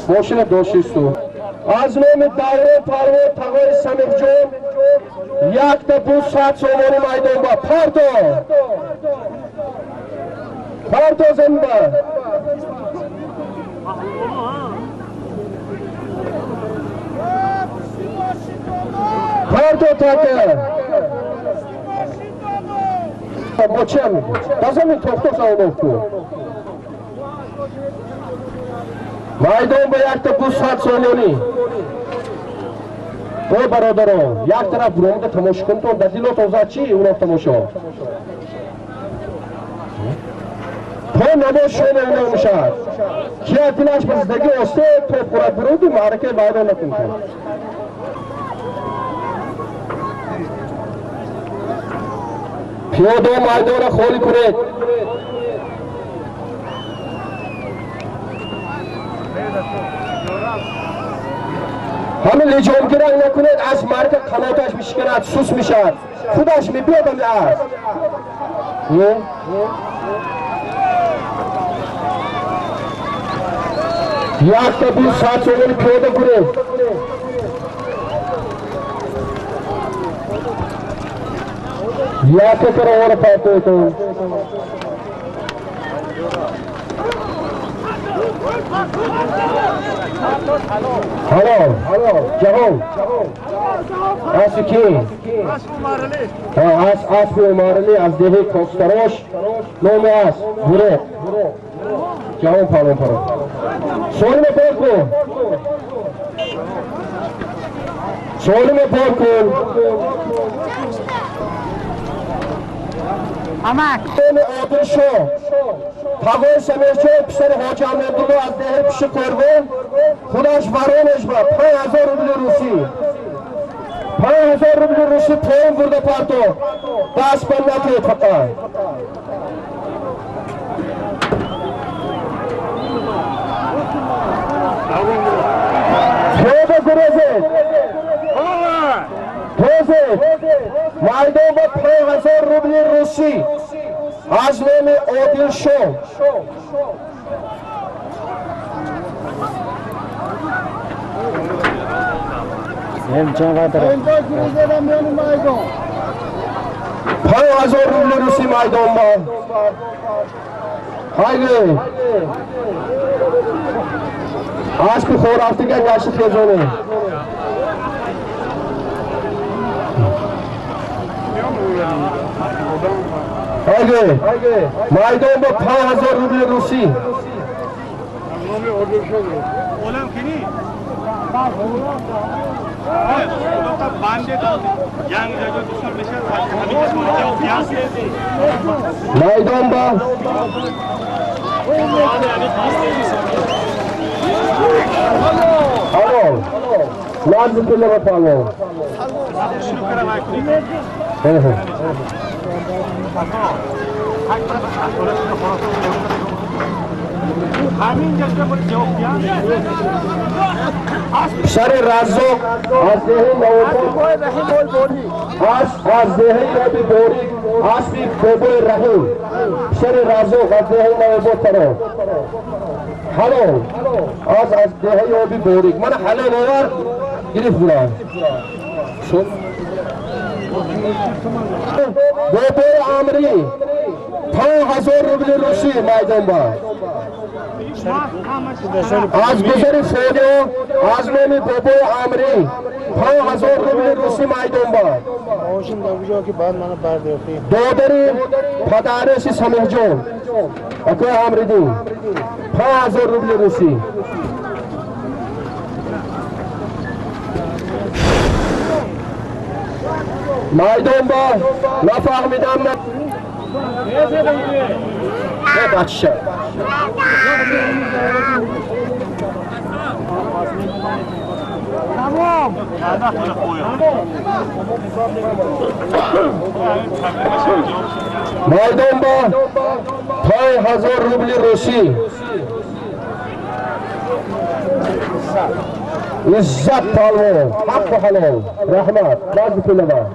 [SPEAKER 2] Moşine doşistu. Az nomi davre parvo Kavay Samih Can. Yakta bu saat somoni maydon ba. Parto zenda. Parto tatı. Boçem, bazı toprak savunuldu. Maydon bayakta bu saat sonuni. O baradaro, yak taraf buramda tamaşa kunton, dazilo tozaçi, uno tamaşa. To namoş öyle olmuşlar. Kiya dilaş bizdeki oste top kurat burudu, marke maydon lakunton. پیاده میدان خالی کنید همه لجامگیران نکنید از مرد قناتش میشکند سوس میشد خودش میبیادم از یک تا 20 ساعت سوال پیاده کنید یا که کرا اور پاتے تو هلو جهان از کی از مارلی از دیه کوستروش نام از بوره جهان پالون پرو سوال میں پاک کن
[SPEAKER 3] Amak.
[SPEAKER 2] Odun şu. Kavay Samirço pişeri Hoca Ahmedullah az dehe pişi korgun. Kudaş varoneş var. 5000 rubli Rusi. 5000 rubli Rusi poğun burada parto. Das pannat et fakat. Şöyle gurezet. Maydon با 5000 روبل روسی از نام عادل شو
[SPEAKER 3] Maydon
[SPEAKER 2] 5000 روبل روسی میدان با haydi az bir xor aftiga yaşı xezone آگه مایدان با 5000 روبل روسی مایدان با الو لازم پله بپالو شر رزاق از دهه نوبت از دهه نوبت بوری اسبی بابای رحیم شر رزاق از دهه نوبت ترا هلو از دهه نوبت بوری من حالا باور گرفت بودم شد بابای عمری 5000 روبل روسی میدان با از گذر فوجو از نام بابای عمری 5000 روبل روسی میدان با دادری پدرش سمیح جان اکوی عمری دین 5000 روبل روسی میدان با نفهمیدم نه بچه میدان با 5000 روبل روسی عزت پالو حق حلال رحمت باز پلما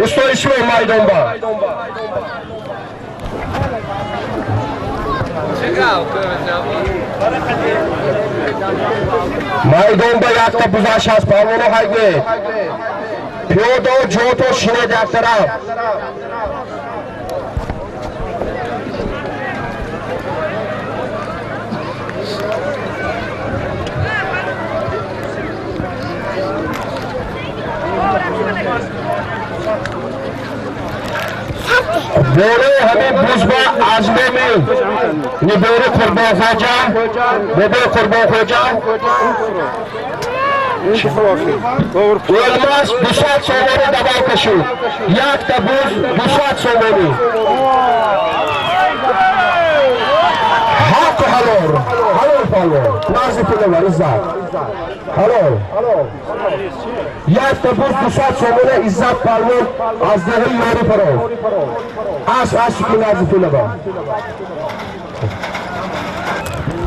[SPEAKER 2] استوی شو میدان با میدان با یک تا بزاش هست پالونو هایگه پیودا جوتو شینه در طرف بوره همین بوزبا ازمه می بوره قربان خوجا بوره قربان خوجا علماس 200 سومانی دبا کشید یک تا بوز 200 سومانی حق حلال پالو نازی پلو عزت حلال یک تا بوز 200 سومانی عزت پالو از دهی یاری پرو عشقی نازی پلو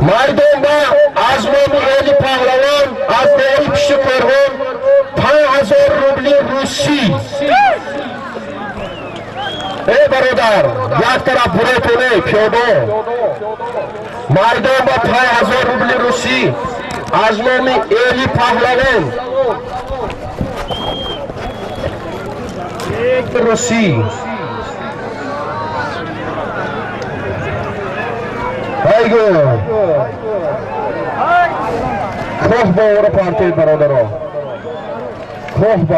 [SPEAKER 2] میدان با از نام علی پهلوان از دهی پیش کرغون 5000 روبل روسی ای برادر یک طرف بروتونه پیادو میدان با 5000 روبل روسی از نام علی پهلوان روسی هایگو خواه با او را پارتید برادرها خواه با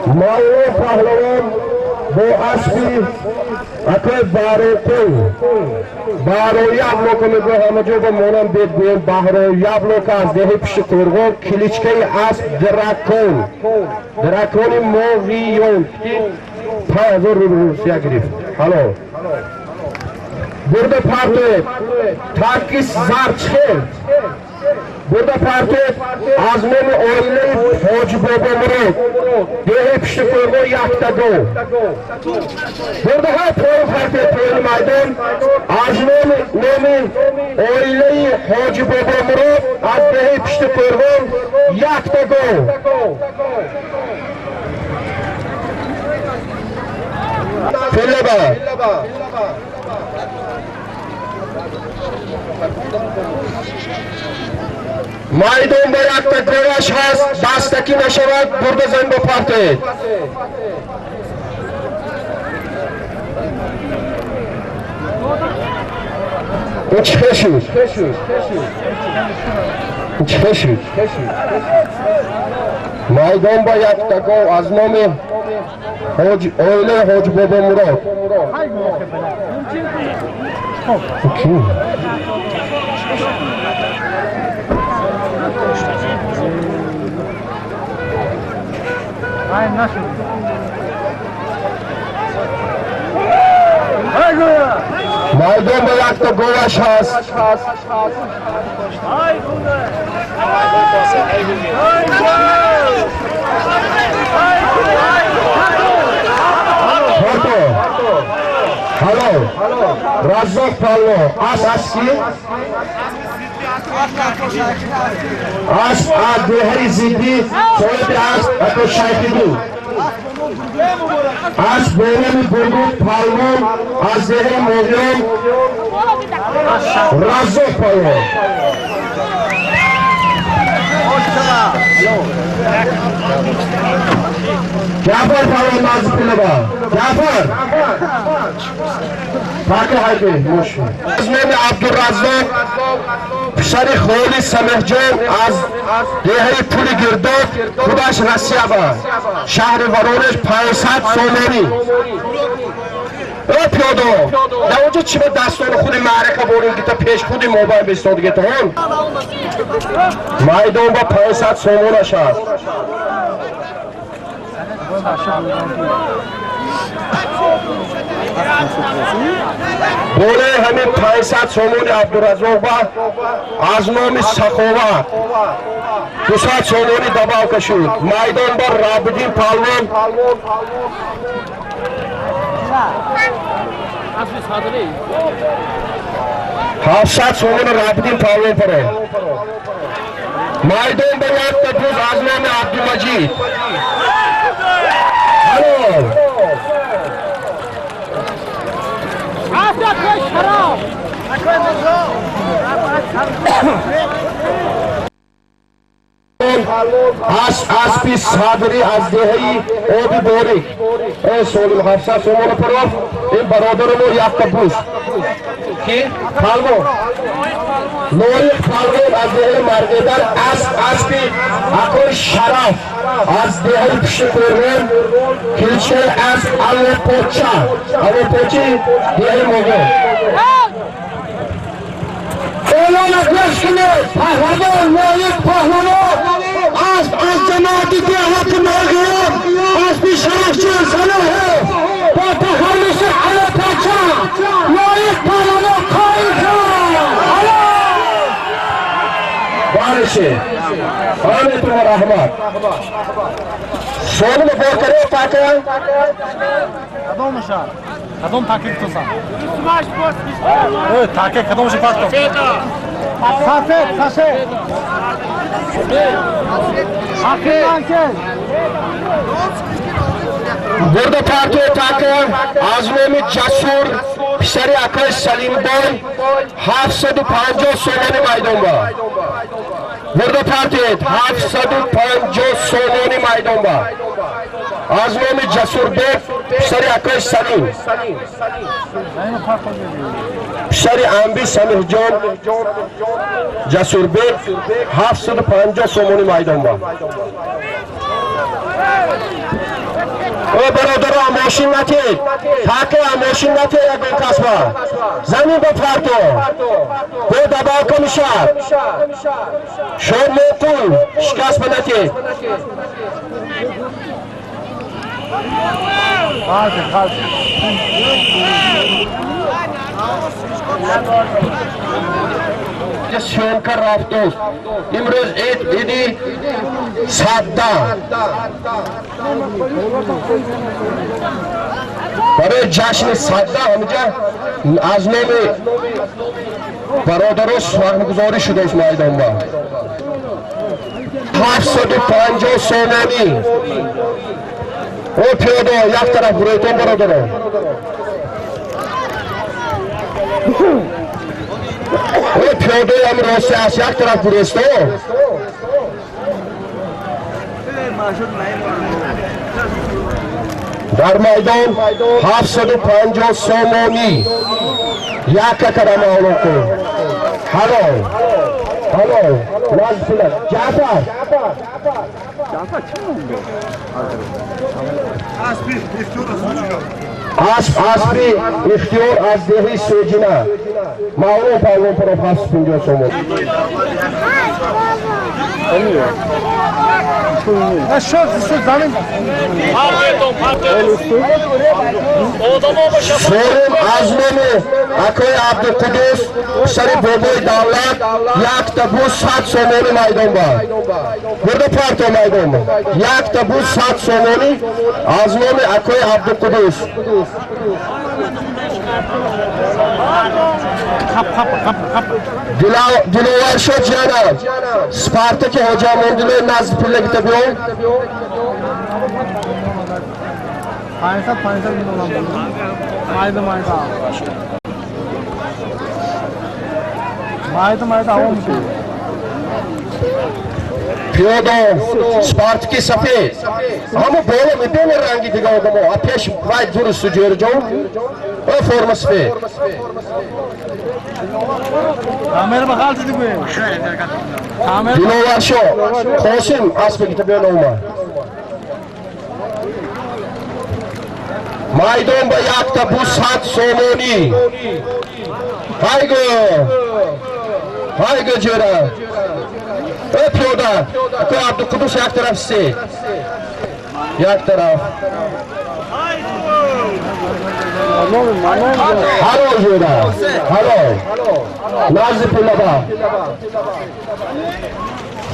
[SPEAKER 2] مایه پهلوان با اسبی اکوی بارو یابلوکو میگو همه جو با مونم بید گویم بارو یابلوکو از دهی پیش کرگو کلیچکه اسب درکونی موویون 5000 روبل روسیه گرفت حالا burada parti takis zarçı burada parti azmeni oylay hoji babamro dehe pişti koygo yakta go burada ha parti meydan azmeni nemi oylay hoji babamro az dehe pişti koygo yakta go Fellaba میدان باید تکرارش هست دستکی نشود برد زن با پارتید این چه شد؟ چه شد؟ میدان با یک تکاو از نام اوله حاج بابا مراد. میدان با یک تا گوش هست. هلو رزاق پالو از کی؟ از دهری زیدی صاحب از اکو شایفی بود از بینمی بودود پالو از دهری مولیوم رزاق پالو جعفر پالو نازی پیلبا جعفر باقی هایده موشون از نام عبدالرزاق پسر خولی سمیح جان از دهه پول گرداد خودش رسیه با شهر ورونش 500 سومانی او پیادو در اونجا چی با دستان خود معرکه بورین که تا پیش خودی موبایل بستاد گیتا هم میدان با 500 سومانش هست بوله همین 500 سومون عبدالرزاق با از نام سخاوت 200 سومونی دباو کشید میدان با رابدین پالوان 700 سومون رابدین پالوان پره میدان با یک تبوز از نام عبدالمجید هلو از پیش صادری از دهی اوبی بوری ای سولیم 700 سومون پروف این برادرمو یک تبوز کی؟ پالو نوریق پالو از دهی مرگیدن از پی اکوی شرف از دهی پشت برمین کلچه از اول پوچی دهی موگه اعلان اکرش کنه پهلوان نوریق پهلوان از جماعتی دهت مرگیدن از پی شرف چه سنه با تخلص علی پوچا نوریق پهلوان قائل بارشه آمین تو رحمت سوال بول کرے پاکه
[SPEAKER 3] کدوم تاکید تو سا تاکید کدومش پاک تو سافت
[SPEAKER 2] burada parti تاکه از نام جسور پسری اکای سلیم بای 750 سومانی میدان با burada parti 750 سومانی میدان با از نام جسور بیگ پسری اکای سلیم پسری انبی سمیح جان جسور بیگ 750 سومانی میدان با او برادر ماشین نتید تاکه ماشین نتید اگر کسبا زمین بپرتو دو دباو کمی شد شد موکن شکست بنتید شنکر رفتوست امروز ایدی ساده برای جشن ساده همینجا از نام برادر سرمایه‌گذاری شده است میدان با 750 سومانی او پیاده یک طرف رویتون برادر او پیاده هم راسته از یک طرف بریسته در میدان 750 سومانی یک کلمه اولو کن حلو حلو ناز پولن جعفر اسبی اختیار از دهی سوجینا معلوم پاولون پر پاس 50 سومون سورم ازممی اکوی عبدالقدس سری بابای دولت یک تبو 100 سومونی مایدون با برده پارتو مایدون با یک تبو 100 سومونی ازممی اکوی عبدالقدس دلوار شد جانم سپارتاک هوجامندلوی نزد پول گیته بیون
[SPEAKER 3] 500 mayda hava mı şey?
[SPEAKER 2] پیاده سپارتاکی سفید اما بالا میدونه رنگی دیگه آدمو آتش وای درست جور جو او فرم سفید
[SPEAKER 3] Kamera bakal dedi bu. Kamera
[SPEAKER 2] دلوار شو خوشیم اسب گیته بیون اومد مایدون با یک تبو 100 سومونی هایگو جورا ای پیاده اکو عبدالقدس یک طرف سید یک طرف هلو جورا هلو نازی پله با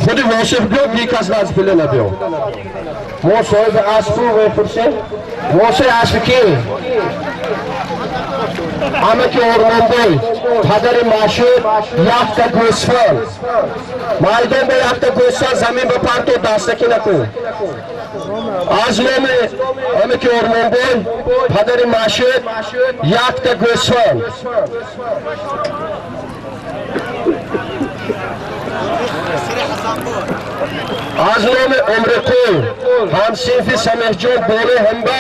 [SPEAKER 2] خودی واشف بیو بی کس نازی پله نبیو مو صاحب اسبو و فرسه موشه اسب کی همه که ارمانده پدر معشوق یک تا گوسفند مایدون به یک تا گوسفند زمین بپر تو دستکی نکن از نام همه که ارمانده پدر معشوق یک تا گوسفند از نام امریکا هم صنفی سمحجون بوله همبه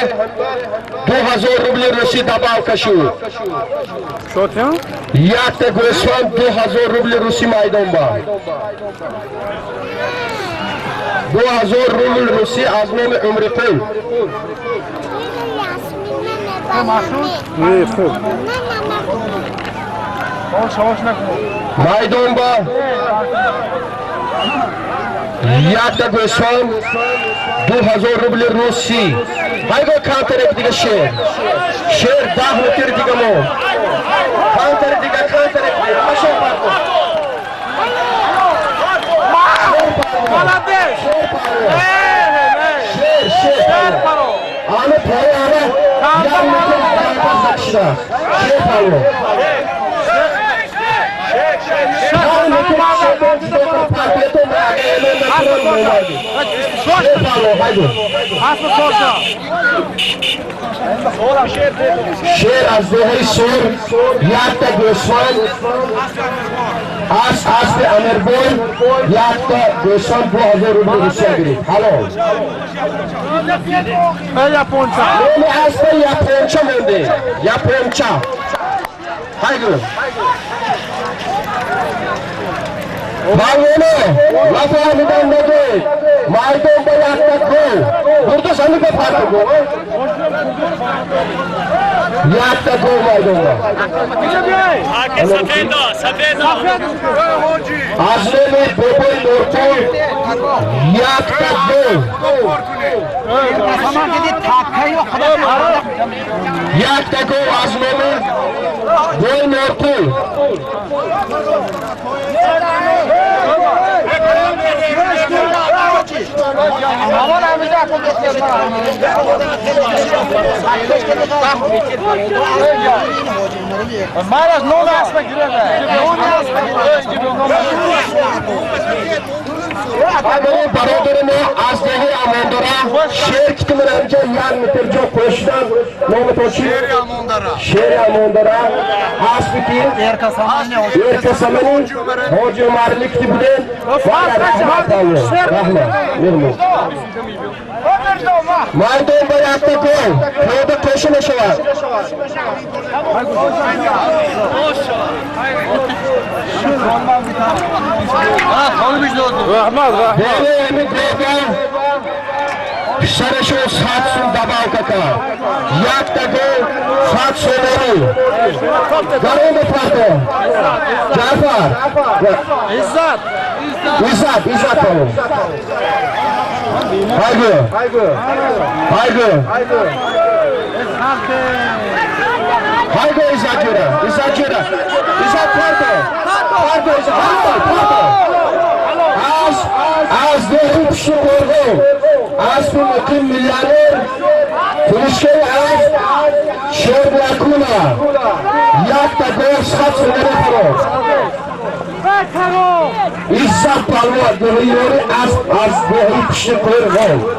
[SPEAKER 2] 2000 روبل روسی دباو کشود
[SPEAKER 5] شد یا؟
[SPEAKER 2] یک تا گوسفند 2000 روبل روسی مایدان با 2000 روبل روسی از نام امریکا
[SPEAKER 5] نه خوب
[SPEAKER 2] مایدان با یک تا گوسفند 2000 روبل روسی هایگو کانتر دیگه شیر 10 متر دیگه مو کانتر دیگه ماشو پارکو شیر آنو پای آنو یا میتون پاس نکشیده شیر پایو شیر از دوهای سور یک تا گوسفند اسب امربون یک تا گوسفند 2000 روبل روسی گرفت حالا نام اسب یاپونچا مونده یاپونچا هایگو باغونه لفامیدن نگید مایدون با یک تا گو برده سمی که پاک گو یک تا گو مایدون با از نمی بابای نورتون یک تا گو یک تا گو از نمی بای نورتون
[SPEAKER 3] Maras non asma gireve. Non asma
[SPEAKER 2] اگر برادر ما از دهی اماندارا شیر کتیم رنجا یک متر جا پشتن نام تو چی؟ شیر اماندارا اسبی کی؟ ایرکا سمانی حاجی عمرلی کتی بودن وای رحمت آلو رحمت میرمو مایدون با یک تا گو پیاده ماشین شود سرشو 7 سون دباو ککا یک تگو 7 سونری گرون بپرده جعفر عزت کنم haydi İzzet Cüre İzzet pardon az derin pişi korku az bu mukim milyoner Turişke az şer bırakuna yak da gör saat sınırı karo İzzet palma dövüyoruz az derin pişi korku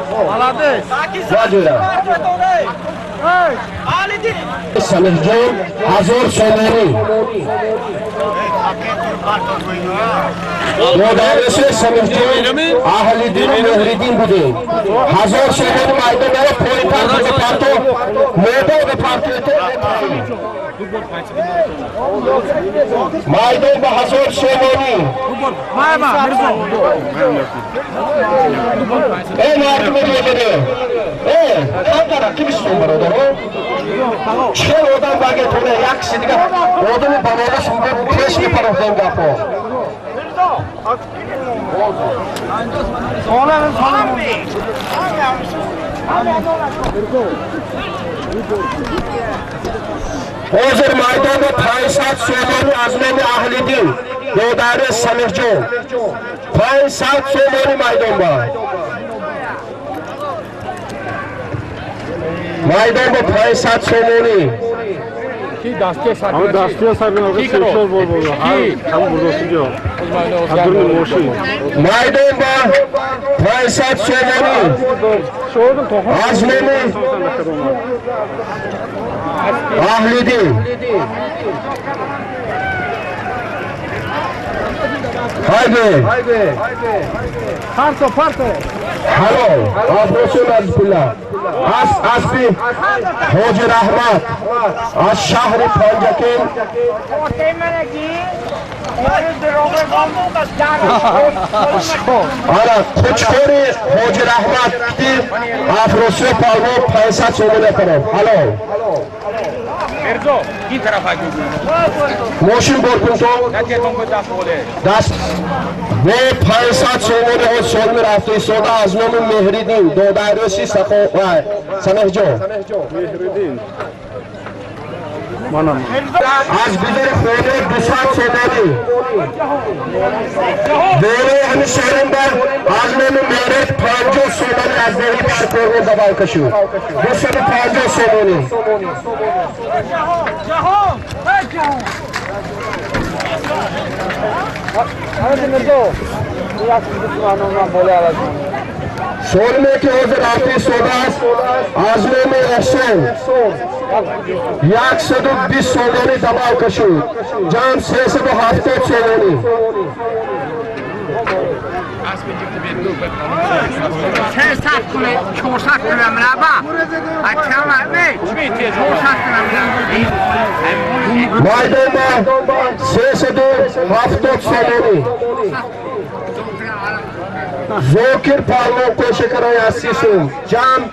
[SPEAKER 2] Vacura Samihjon Hazor Somani Modaresi Samihjon Ahliddin Mehriddin bude Hazor Somani maydonlara pointar departo modo departamento maydon ba Hazor Somani markı dedi Hatta kim istiyor orada? Çel oradan bagi थोड़े yak sidga odamı banana şimdi peş mi parafdan gapo. Hazır maydanda Faysat Somani Azmeni Ahliddin Dodare Samihjon Faysat Somani maydonda maydonda Faysat Somani
[SPEAKER 5] Ama dastiye sargın oldu, seçler bol bol. Tam burada oturuyor. Adırın boşu.
[SPEAKER 2] maydonda Faysat Somani Azmeni Ahliddin haydi
[SPEAKER 5] Parto
[SPEAKER 2] Halo, Afrosun Azbullah Asbi Hoji Rahmat Az Şahri Panjakin Ana Kuchkori Hoji Rahmat ki Afrosun Palmo Faysat Somani taraf Halo
[SPEAKER 4] की तरफ आ गई
[SPEAKER 2] Motion Borkunto
[SPEAKER 4] क्या तुमको दस बोले
[SPEAKER 2] دست و Faysat Somani و سلمی رفتی سودا ازنام مهریدین دو دایرسی سخو و Samihjon
[SPEAKER 5] Manam.
[SPEAKER 2] از بیدر خونه 200 Somani böyle hani şehrinde azmemi mehret 50 Somani az devri pişi korgun dabal kaşı bu sene 50 Somani Solme ki hazır artı sodas azmemi ehsen یک صد و 20 سومانی دباو کشید جام 370 سومانی maydonda 370 سومانی Zokir Palmo koşakarı yassisum cam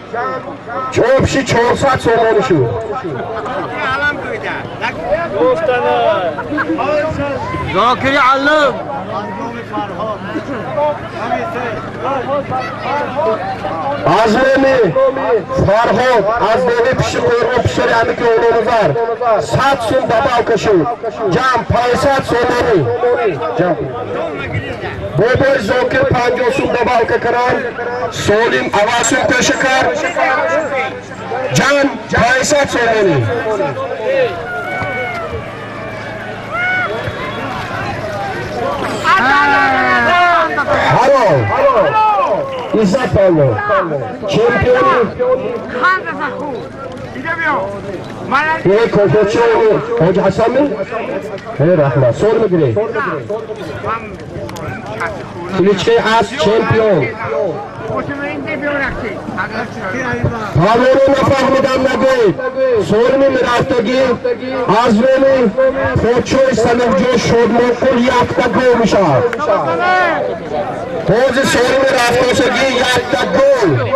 [SPEAKER 2] çopşi 400 Somani şu
[SPEAKER 4] Zakiri alım
[SPEAKER 2] Azmemi Farhod Azmemi pişi koyma pişeri amiki oğlumuz var 7 sun dabav kaşı cam Faysat Somani cam Boboy Zokir 50 sun dabav kakaran Solim Avasun Koşakar Can Faysat Somani Halo İzzet Palmo Şampiyonu Ne kokoçu Hoca Hasan mı? He rahmet sol mu girey? Kılıçkay az şampiyon پالونو نفهمیدم نگوید سولمی میرفتگی آزمونی خودشوی سنفجو شد مکل یک تا گل میشه خوزی سولمی رفتگی یک تا گل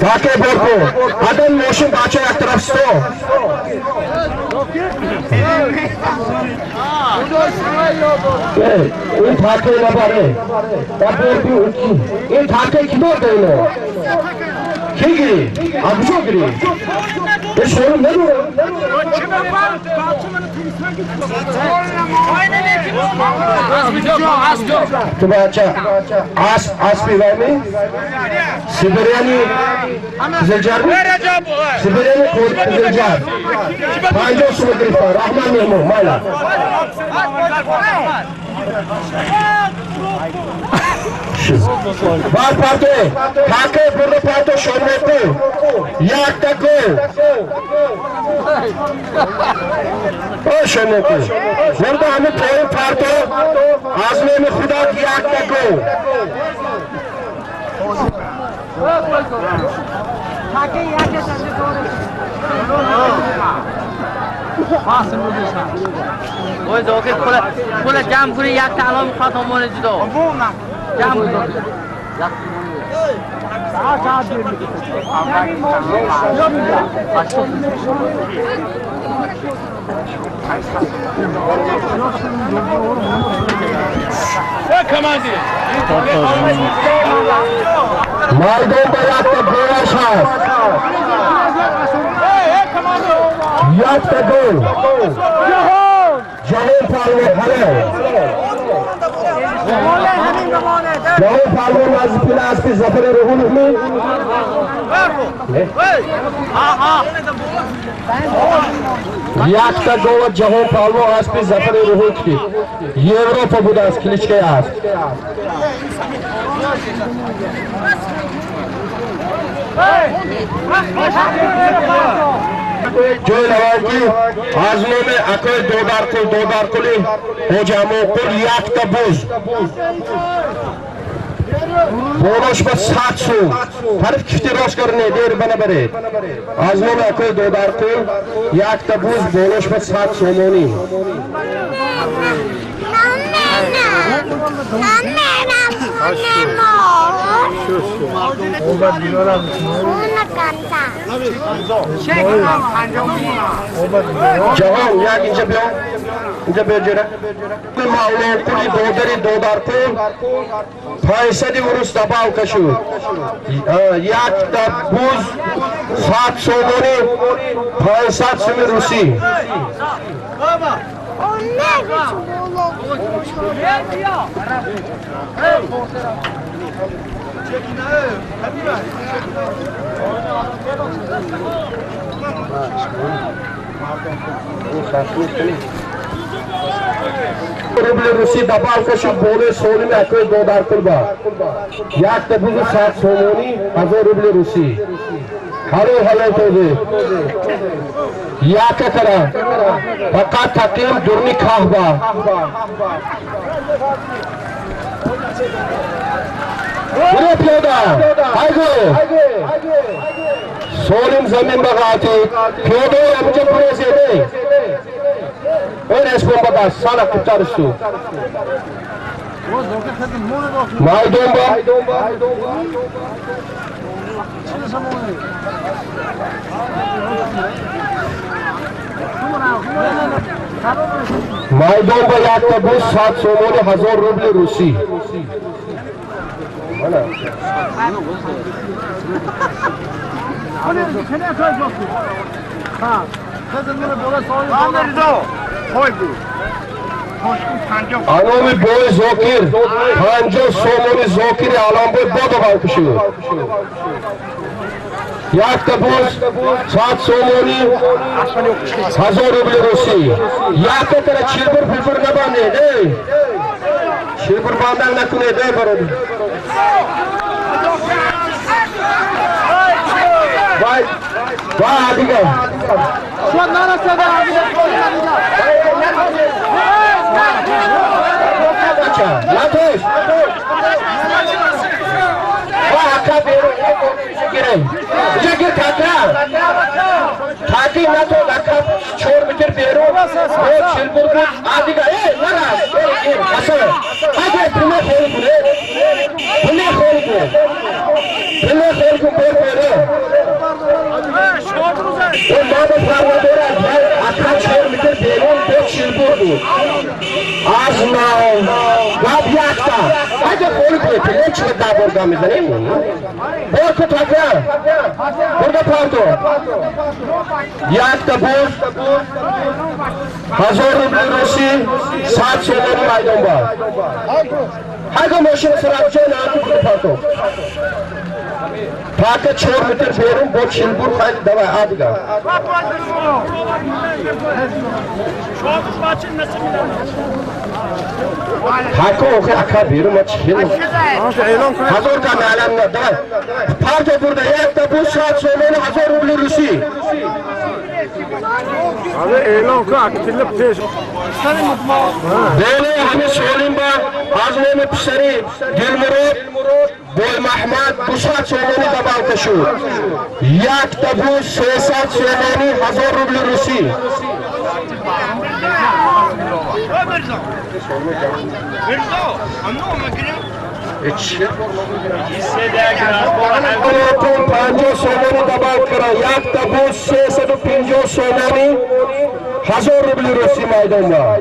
[SPEAKER 2] تاکه برکو آدم موشن باچه یک طرف ستو این تاکه نباره این تاکه کی برده اینو کی گیری؟ آبجو گیری؟ یه شورم نداره تو بچه اسب بیوامی سیبریانی زلجار سیبریانی خود زلجار 50 سوم گرفتار رحمان میمون مالا بار پارتو تاکه برده پارتو شورمتو یک تکو او شورمتو برده همه پای پارتو آزمین خدا یک تکو
[SPEAKER 6] اوه زاکر پول جمع کنی یک تعلیم میخواد همونه جدا جمع کنی
[SPEAKER 2] مردم باید تا گوش هست یک تا گل جهان پالو هره جهان پالو از پیل از پی زفر روحون می یک تا گل جهان پالو از پی زفر روحون کی یوروپا بود از کلیچکه است جوی نوانگی آزمون اکوی دودار کلی حجامو کل یک تا بوز بولوش با 7 سو طرف کشتی راش کرنه دیر بنا بره آزمون اکوی دودار کل یک تا بوز بولوش با 7 سومونی جهان یک اینجا بیا اینجا بیا جره معلوم کلی دوداری دودار کل پایسدی ورس دباو کشو یک تا بوز 7 سومونی 500 سومی روسی روبل روسی دبال کشو بوله سولی میں اکوی دودار کل با یک تا بوز 7 سومونی 1000 روبل روسی هلو تو دے یا که کرا فقط تقیم درنی خواه با بره پیادا آگو سولیم زمین بغاتی پیادا همجا پره زیده اون اسپون بگا سانا کچارشتو مای دومبا مایدون با یک تا بوز 7 سومون 1000 روبل روسی آنومی بوی زوکیر 50 سومونی زوکیر آلام بوی بودو باکشو یک تا بوز 7 سومونی 1000 روبل روسی یک تا تره چیلبر پلپر نبانده ده چیلبر باندن نکنه ده برادی وای دیگه شد نرسده بچه نتوش با حقا بیرون گیرم اینجا گیر تاکی نتو حقا 4 متر بیرون باید شلبور کن آدیگا نراز گیر حسن اگه پنه خوری کنه پنه خوری کن بیرون اون مابا فرمادوره حقا 4 متر بیرون باید شلبور بود از نام گاب یکتا اگه خوری کنه پنه چه دابرگاه میزنیم برکو تاکر برده پارتو یک تبوز 1000 روبل روسی 7 سومانی مایدان با هاگو ماشین سراب چه نام برده پارتو تاکه 4 متر بیرون بود شلبور خیلی دوای آدیگا تاکو اوخی اکا بیرون ما چهیل 1000 کا معلم نداره پارتو برده یک تبوز 7 سومانی 1000 روبل روسی
[SPEAKER 5] Abi elan ka akıllı peş.
[SPEAKER 2] Böyle hani söyleyeyim ben Hazreti Pişari, Dilmurad, Boy Mahmud bu saat söyleni dabal taşı. Yak tabu 600 söyleni 1000 ruble Rusi. Open 50 söyleni dabal kıra. Yak tabu 650 söyleni 1000 ruble Rusi maydanda.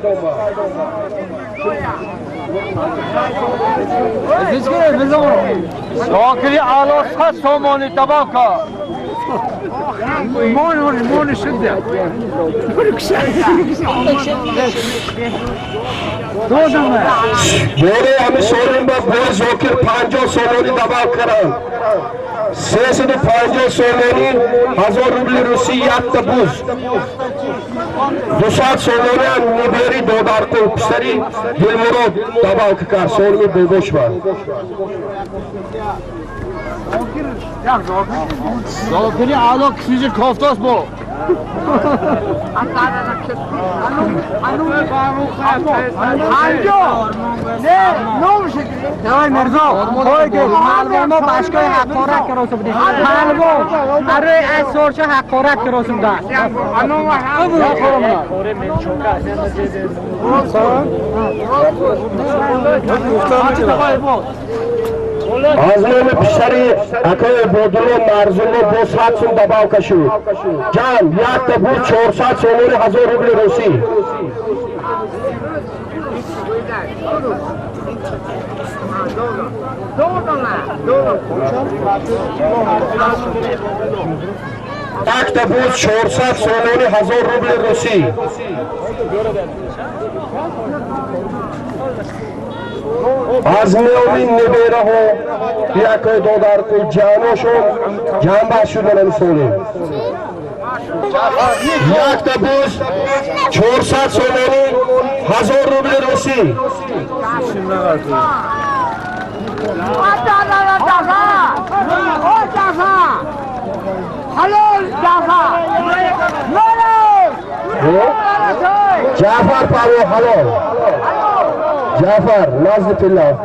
[SPEAKER 5] Şakiri ala 7 somoni tabaka. Moni şimdi.
[SPEAKER 2] Böyle hami söyleyeyim ben bu zokir 50 somoni dabal kıra. 650 somoni 1000 ruble Rusi yak tabuz. 200 somoni niberi dodar ko Pişari, Dilmurad dabal kıkar. Solmi bulboş var.
[SPEAKER 5] Şakiri ala kişi kaftas bu.
[SPEAKER 3] آقای مرزا آقای که حلواما باشگاه حقارت کراسو بده حلوا برای از سورچه حقارت کراسو بده
[SPEAKER 2] Hazreti Pişari akay bodulu marzumu bu satsın dabav kaşı. Can yaktı bu 400 somoni 1000 ruble Rusi. Yaktı bu 400 somoni 1000 ruble Rusi. از میومین نبیره ها یک دادر کو جانوشون جان باشون نمیسونیم یک تبوز 400 سومانی 1000 روبل روسی جعفر پاو حلال جعفر نازل الله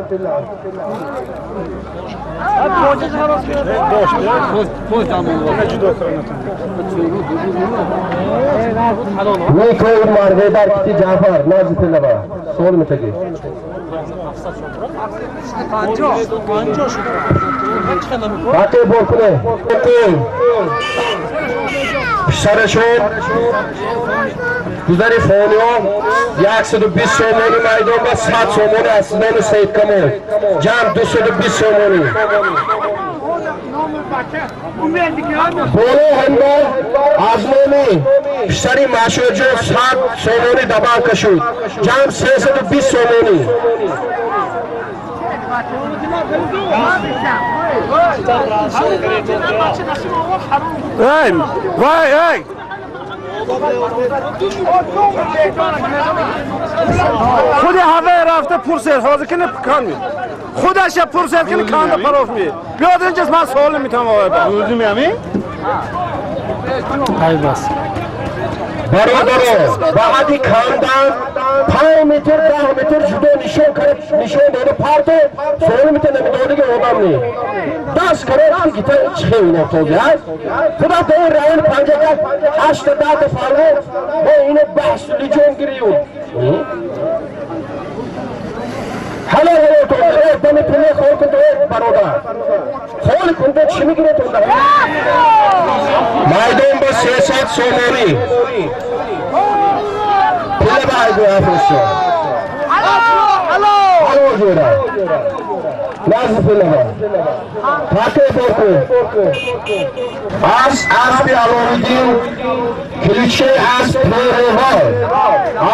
[SPEAKER 2] نیکوی ماردار کتی جعفر نازل الله با سول میتگی باقی بولکنه سرشون گذاری فونیو 120 سومانی مایدان با 100 سومانی اصلان سید کمال جمع 220 سومانی بولو هنده آزمانی بیشتری ماشوجو 100 سومانی دباو کشود جمع 320 سومانی
[SPEAKER 5] Vay خود هوا رفته پرسر حاضر کنه کان می خودش پرسر کنه کان پروف می بیاد اینجا من سوال میتونم آقا روزی میامی
[SPEAKER 1] ای بس
[SPEAKER 2] برادر بعدی خاندان 5 متر 10 متر جدا نشون کرد نشون داده پارتو سوال میتونه نمیدونه که آدم نی 10 کرد که گیتار چه اینه توزی هست خدا به این رایل 8 تا 10 تا فعله با اینو بحث لیجون گریون حالا تو دمی پله خور کن تو برادر خول کن تو چی میگیره تو مایدون با 300 سوماری پله باید افرشو الو جوره لازم پله باید تاکه برکو از بی علومیدین کلیچه از پیروال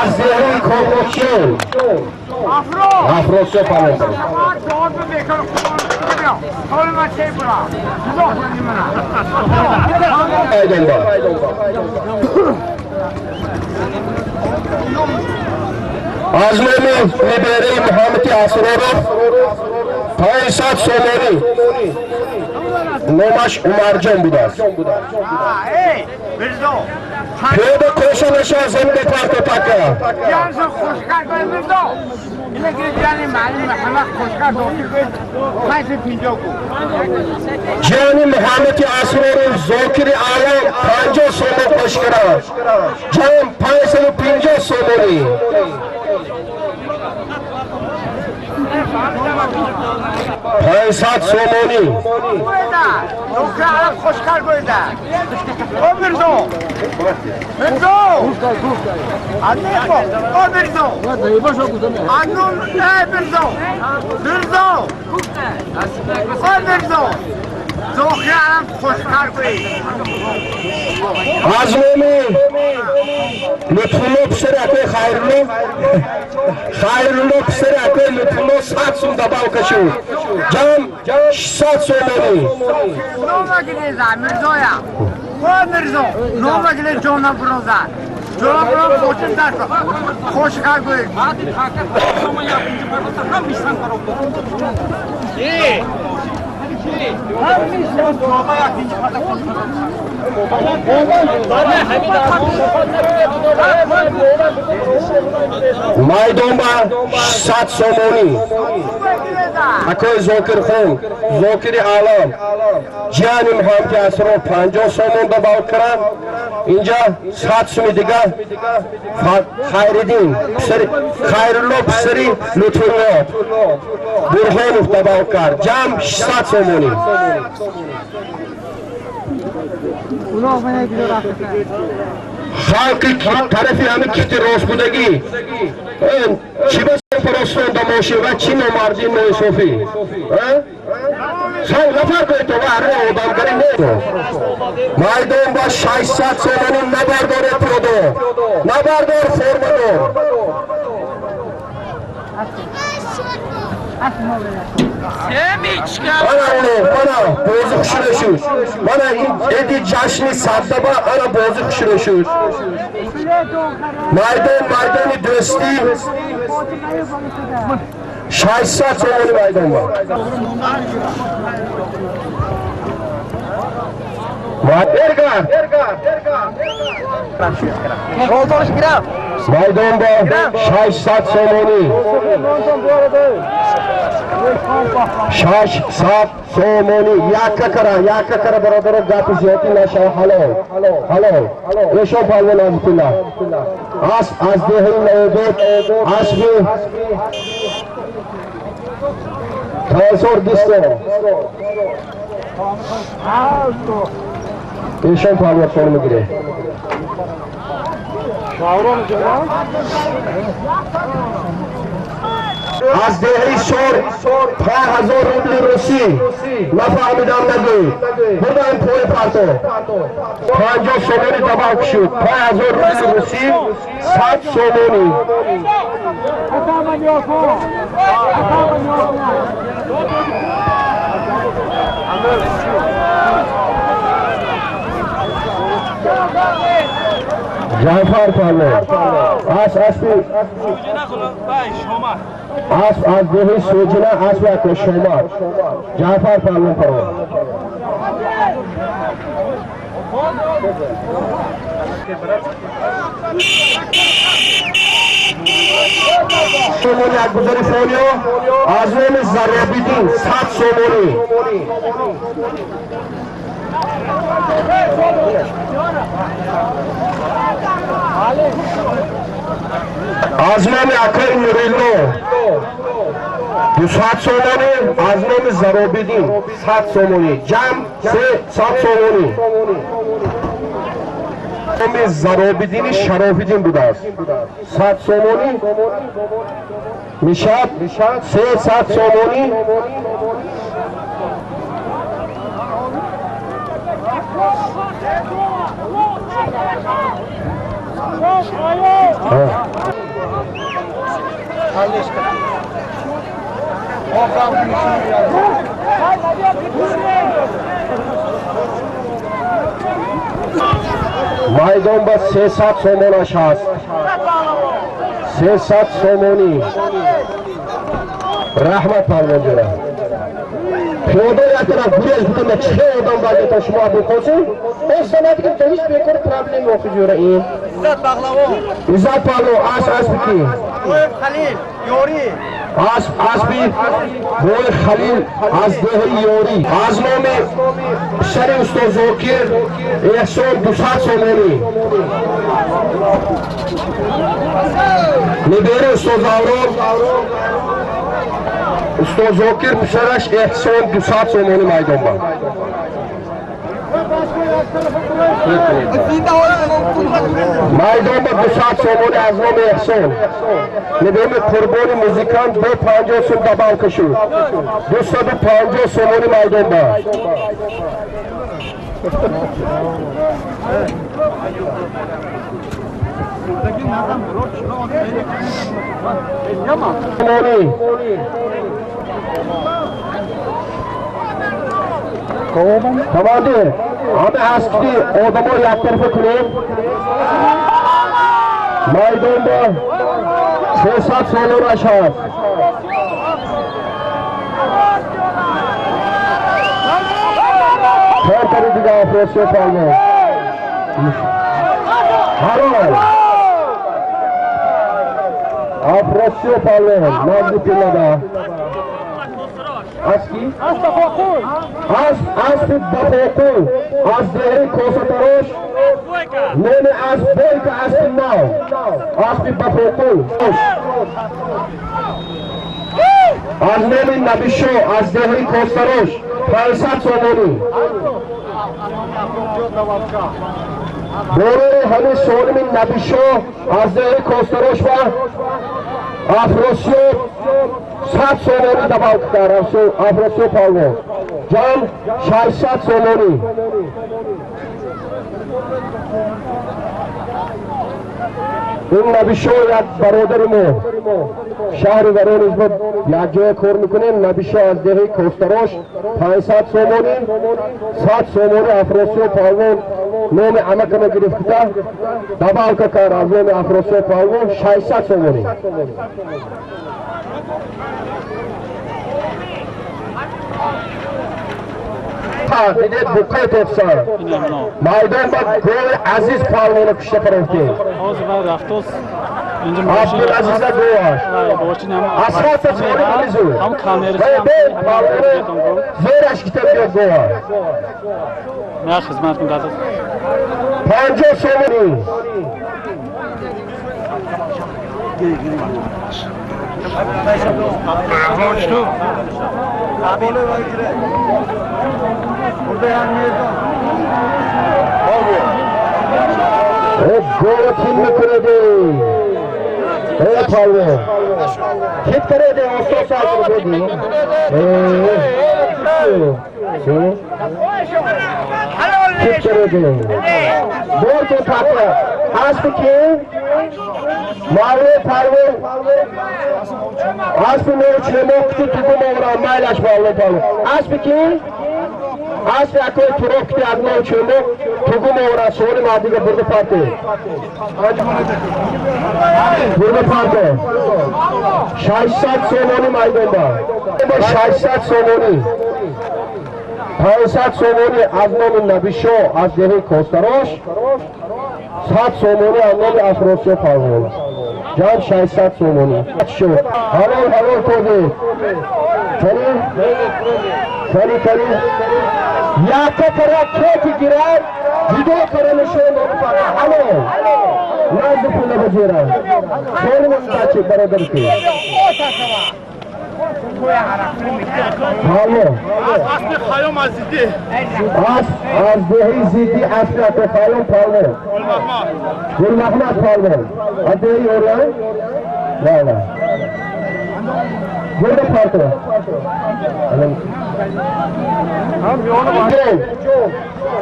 [SPEAKER 2] از ذهن کوکوچون افروسه پاله کنید ایدن با آزمانی میبره محمدی آسرارو 500 سومری نوماش عمرجان بوده است پیاده کوشانش از این بپرد و تکه
[SPEAKER 4] جانسون خوشکار کنیم بردو اینه که جانی معلوم همه خوشکار دوستی کنید 550 کو
[SPEAKER 2] جانی محمدی آسرارو زوکری آلام 50 سومر خوشکار جان 550 سومری 500 سومونی
[SPEAKER 4] خوشکار کنید او بردو بردو او بردو آنون بردو بردو او بردو زوخیارم خوشکار کنید
[SPEAKER 2] آزمونی لطفونو پسر اکوی خیرونو پسر اکوی لطفونو 100 سوم دباو کشو جام 100 سومونی
[SPEAKER 4] نوما گلیزا مرزویا او مرزو نوما گلیز جونا بروزا جونا بروز خوشن دست خوشکار کنید
[SPEAKER 2] مایدون با 100 سومونی اکوی زوکر خون زوکری آلام جانی محمدی آسرو 50 سومون دباو کرن اینجا 100 سومی دیگه خیردین خیرلو پسری لطفونو برهانوف دباو کرد جام 100 سومونی خاکی طرفی همه کتی روش بودگی چی بسید پرستون دماشی و چی نماردین نوی صوفی سال نفر کوئی تو واره آدم کری نیدو مایدون با 600 سومانی نبرداره پرودو نبردار فرمدور bana bozuk şureşur. Bana edi caşni saddaba ana bozuk şureşur. Maydani dösti. Şahsat soğunu maydan var. Ergar. Maydan var. Şahsat soğunu. Şahsat soğunu. Yakka kara beraber gapı ziyati naşa halal. Reşo palvan azitullah. Az dehin mevdut. Asbi. Transor disto. Reşo palvan soğunu gire. از دهی شور 5000 روبل روسی نفهمیدم نگوی بردم پول پارتو 50 سومونی تباک شد 5000 روبل روسی 100 سومونی Cafer Parlı, az dehi sojina asla koşma. Cafer Parlı paro. سومونی از گذاری فولیو از نام زرابیدین 100 سومونی از نام اکای نوریلو 200 سومونی از نام زرابیدین 100 سومونی جمع 100 سومونی نام زرابیدین شرافیدین بوده است 100 سومونی میشد 300 سومونی مایدان با 300 سومونش هست 300 سومونی رحمت پروان جوره پیاده یک طرف گریز بودم چه آدم باید تا شما بخوصیم این سمتی که جویش بیکر پرابلم وقتی جوره این عزت پالو آس بکی
[SPEAKER 3] خلیل یوری
[SPEAKER 2] اسبی روی خلیل از ده یوری از نام شری استاد زاکر احسان 200 سومونی نبیر استاد زاورون استاد زاکر پسرش احسان 200 سومونی مایدان با مایدان با 200 سومونی از نام احسان نبیم قربان موزیکان 250 سوم دبال کشید 250 سومونی مایدان با سومونی تماده همه هست که آدم ها یک طرف کنیم مایدان با 300 سومونش هست چند تاری دیگه افراسی پالمون هرال افراسی پالمون نازی پیلده از کی؟ از بفاقل از بفاقل از دهری کوستروش نمی از بویک از ناو از بفاقل از نمی نبیشو از دهری کوستروش 500 سومونی بوره همه سونمی نبیشو از دهری کوستروش و افراسیو 100 سومونی دباو کتر افراسیو پالو جان 600 سومونی این نبیشو یک برادرمو شهر ورونیز بود یک جای کار میکنیم نبیشو از دهی کوستروش 500 سومونی 100 سومونی افراسیو پالو نام عمکمه گرفته دباو کتر از نام افراسیو پالو 600 سومونی دیده بکای تفسر مایدان با گوه عزیز پالمونو کشته پروفتی عبدالعزیز گوهاش اسرات سوری بلیزو بین پالمونو زیرش کتن بیاد گوهاش
[SPEAKER 7] نه خدمت کن داداش
[SPEAKER 2] 50 سومونی گوه تیم میکنه دی پالمون کت کرده دی استاد سال بودی کت کرده دی بور کن پاکه اسب کی ماوی پالمون اسب میره چموکتی تو گمورا مایلش پالمون اسب کی اسب اکوی پروکتی از نو چموک تو گمورا سولی مادیگه برده پاته برده پاته 600 سومونی مایدان با 600 سومونی 500 سومونی از نام نبیشو از دهی کوستروش 100 سومونی از نام افراسیو پالمون جان 600 سومونی شد حلال کنید کلی یک کرا کی گیرد جدو کرنشون حلال نزد پول بگیرن خیلی مستحچه برادر که حالا
[SPEAKER 5] اصل خیام از دیدی
[SPEAKER 2] از دهی زیدی اصل اصل خیام پالمه گل محمد پالمه از دهی اوریان نه گل پارتره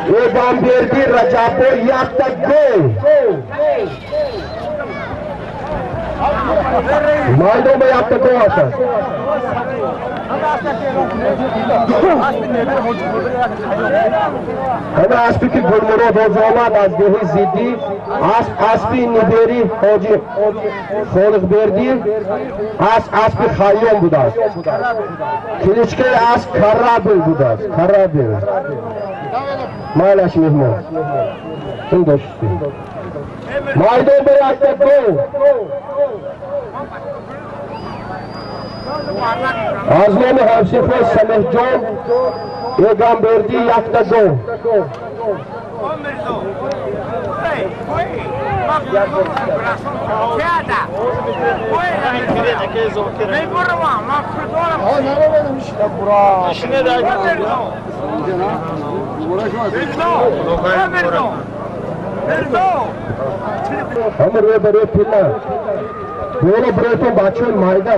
[SPEAKER 2] یه گامبیردی رجابو یک تک گل مایدو به یک تک گل هستن همه اسبی که گلمرود حوض آمد از دهی زیدی اسبی نبیری حوجی خالق بردی اسبی خیام بود است کلیچکه اسب کرابل بود است کرابل مالش مهمان این داشتی مایدو به یک تک گل از نام همسفر سمح جان ایگام بردی یک تا دو همه روی برای پیلا برو برای تو بچه مایده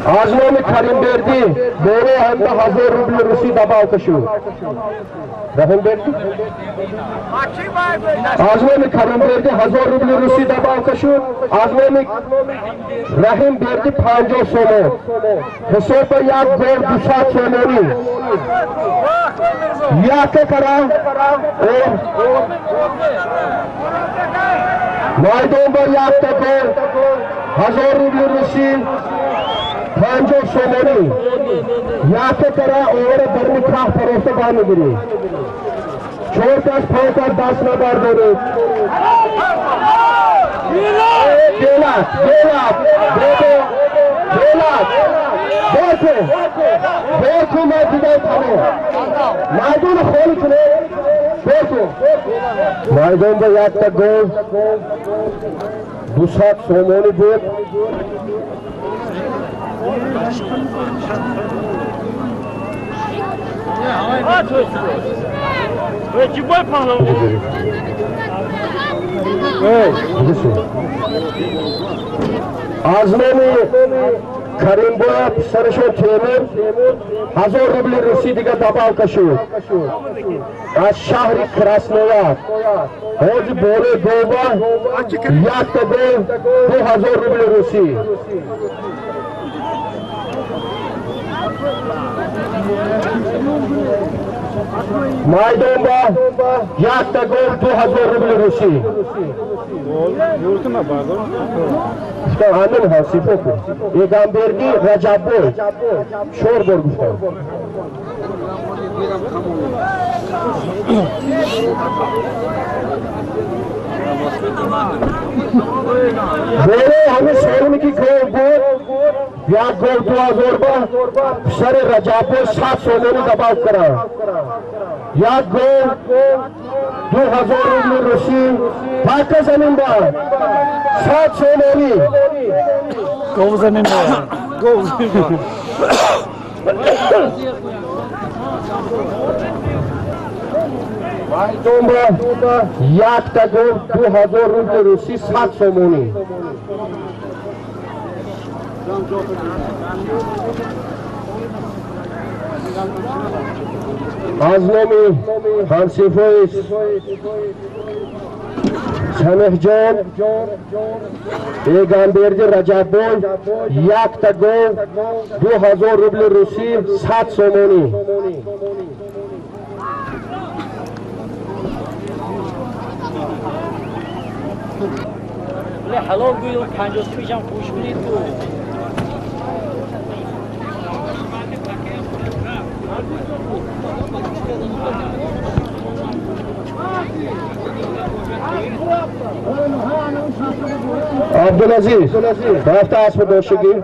[SPEAKER 2] از نام کریم بردی برو هم ده 1000 روبل روسی دباو کشو رحم بردی از نام کریم بردی 1000 روبل روسی دباو کشو از نام رحم بردی 50 سومون حساب یک گل 200 سومونی یک کرا مایدون با یک تکر 1000 روبل روسی 50 سومونی یک کرا اوور در نکاح پروسه با میگیری 4 تا 5 تا 10 نبر دارید دیلات برکو مایدون تنو مایدون خولی کنه مایدون با یک تا گل 200 سومونی بود از نام کریم باید سرشون تیمور 1000 روبل روسی دیگه دباو کشید از شهر کراسنویار حوض بوله دوبا یک تا گل 2000 روبل روسی مایدون با یک تا گل 2000 روبل روسی همین هستی فکر ایگام بردی رجب بوی شور بر گفتم بره همه سالمی که گل بود یک گل 2000 با سر رجب بوی 7 سومونی دباو کرد یک گل 2000 روبل روسی پاک زمین با 7 سومونی
[SPEAKER 7] گو زمین
[SPEAKER 2] مایدون با یک تا گل 2000 روبل روسی 7 سومونی از نام همسفایس سمح جان ایگام بردی رجب بوی یک تا گل 2000 روبل روسی 100 سومونی
[SPEAKER 6] حلال گویل 50 میشم خوش کنید تو
[SPEAKER 2] عبدالعزیز رفته اسب داشتگی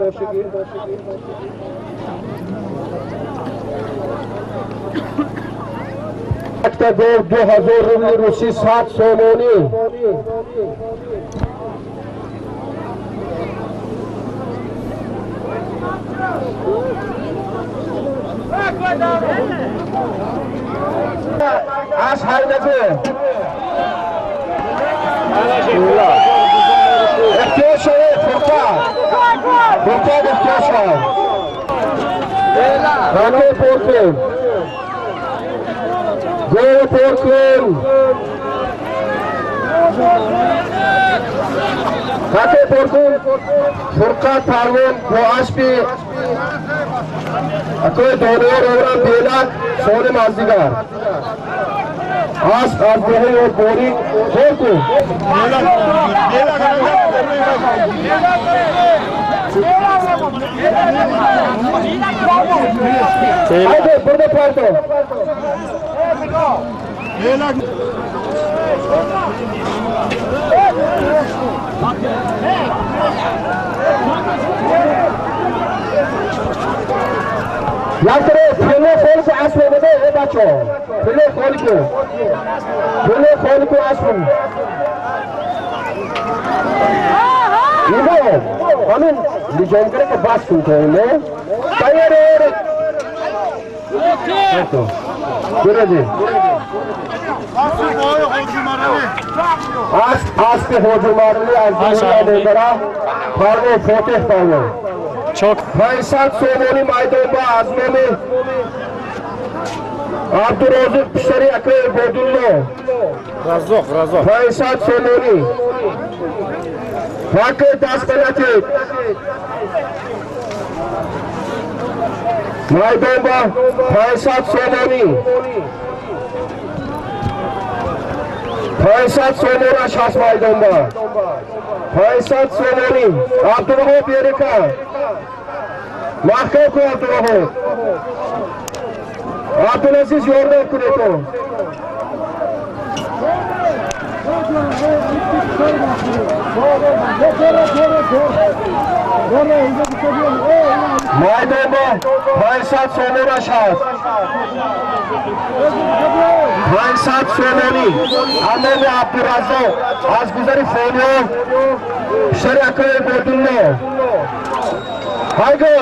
[SPEAKER 2] اکتا گو 2000 روبل روسی 7 سومونی از حیلته اختیار شده فرقاد اختیار شد رانه پرکن گوه پرکن خطه پرکن فرقاد پروان با اسبی اکوی دانه رو بیلک سال مازدیگر اسب از دهه و بوری پرکن haydi burada pardon यात्रे पहले खोल को आस में दे ए बच्चों पहले खोल को आस में इधर हमें डिजाइन करे के बात सुनते हैं ना तैयार है तो पूरा जी आज पे हो जो मारने आज दुनिया ने करा फार्मो फोटे फार्मो
[SPEAKER 7] çok
[SPEAKER 2] भाई साहब सोमोनी मैदान में आजमे में Abdurrazak Pişari Akay Bodullo
[SPEAKER 5] Razok
[SPEAKER 2] भाई साहब सोमोनी Hakkı Daspenatik Maydonba Faysat Somoni Faysat Somoni Aşas Maydonba Faysat Somoni Abdurrahman Yerika Mahkam Ko Abdurrahman Abdülaziz Yordan Kuneto Maydonba Faysat Somoni Aşas Faysat Somoni Amene Abdurrazak Az Guzari Fonyo Pişari Akay Bodullo Haydi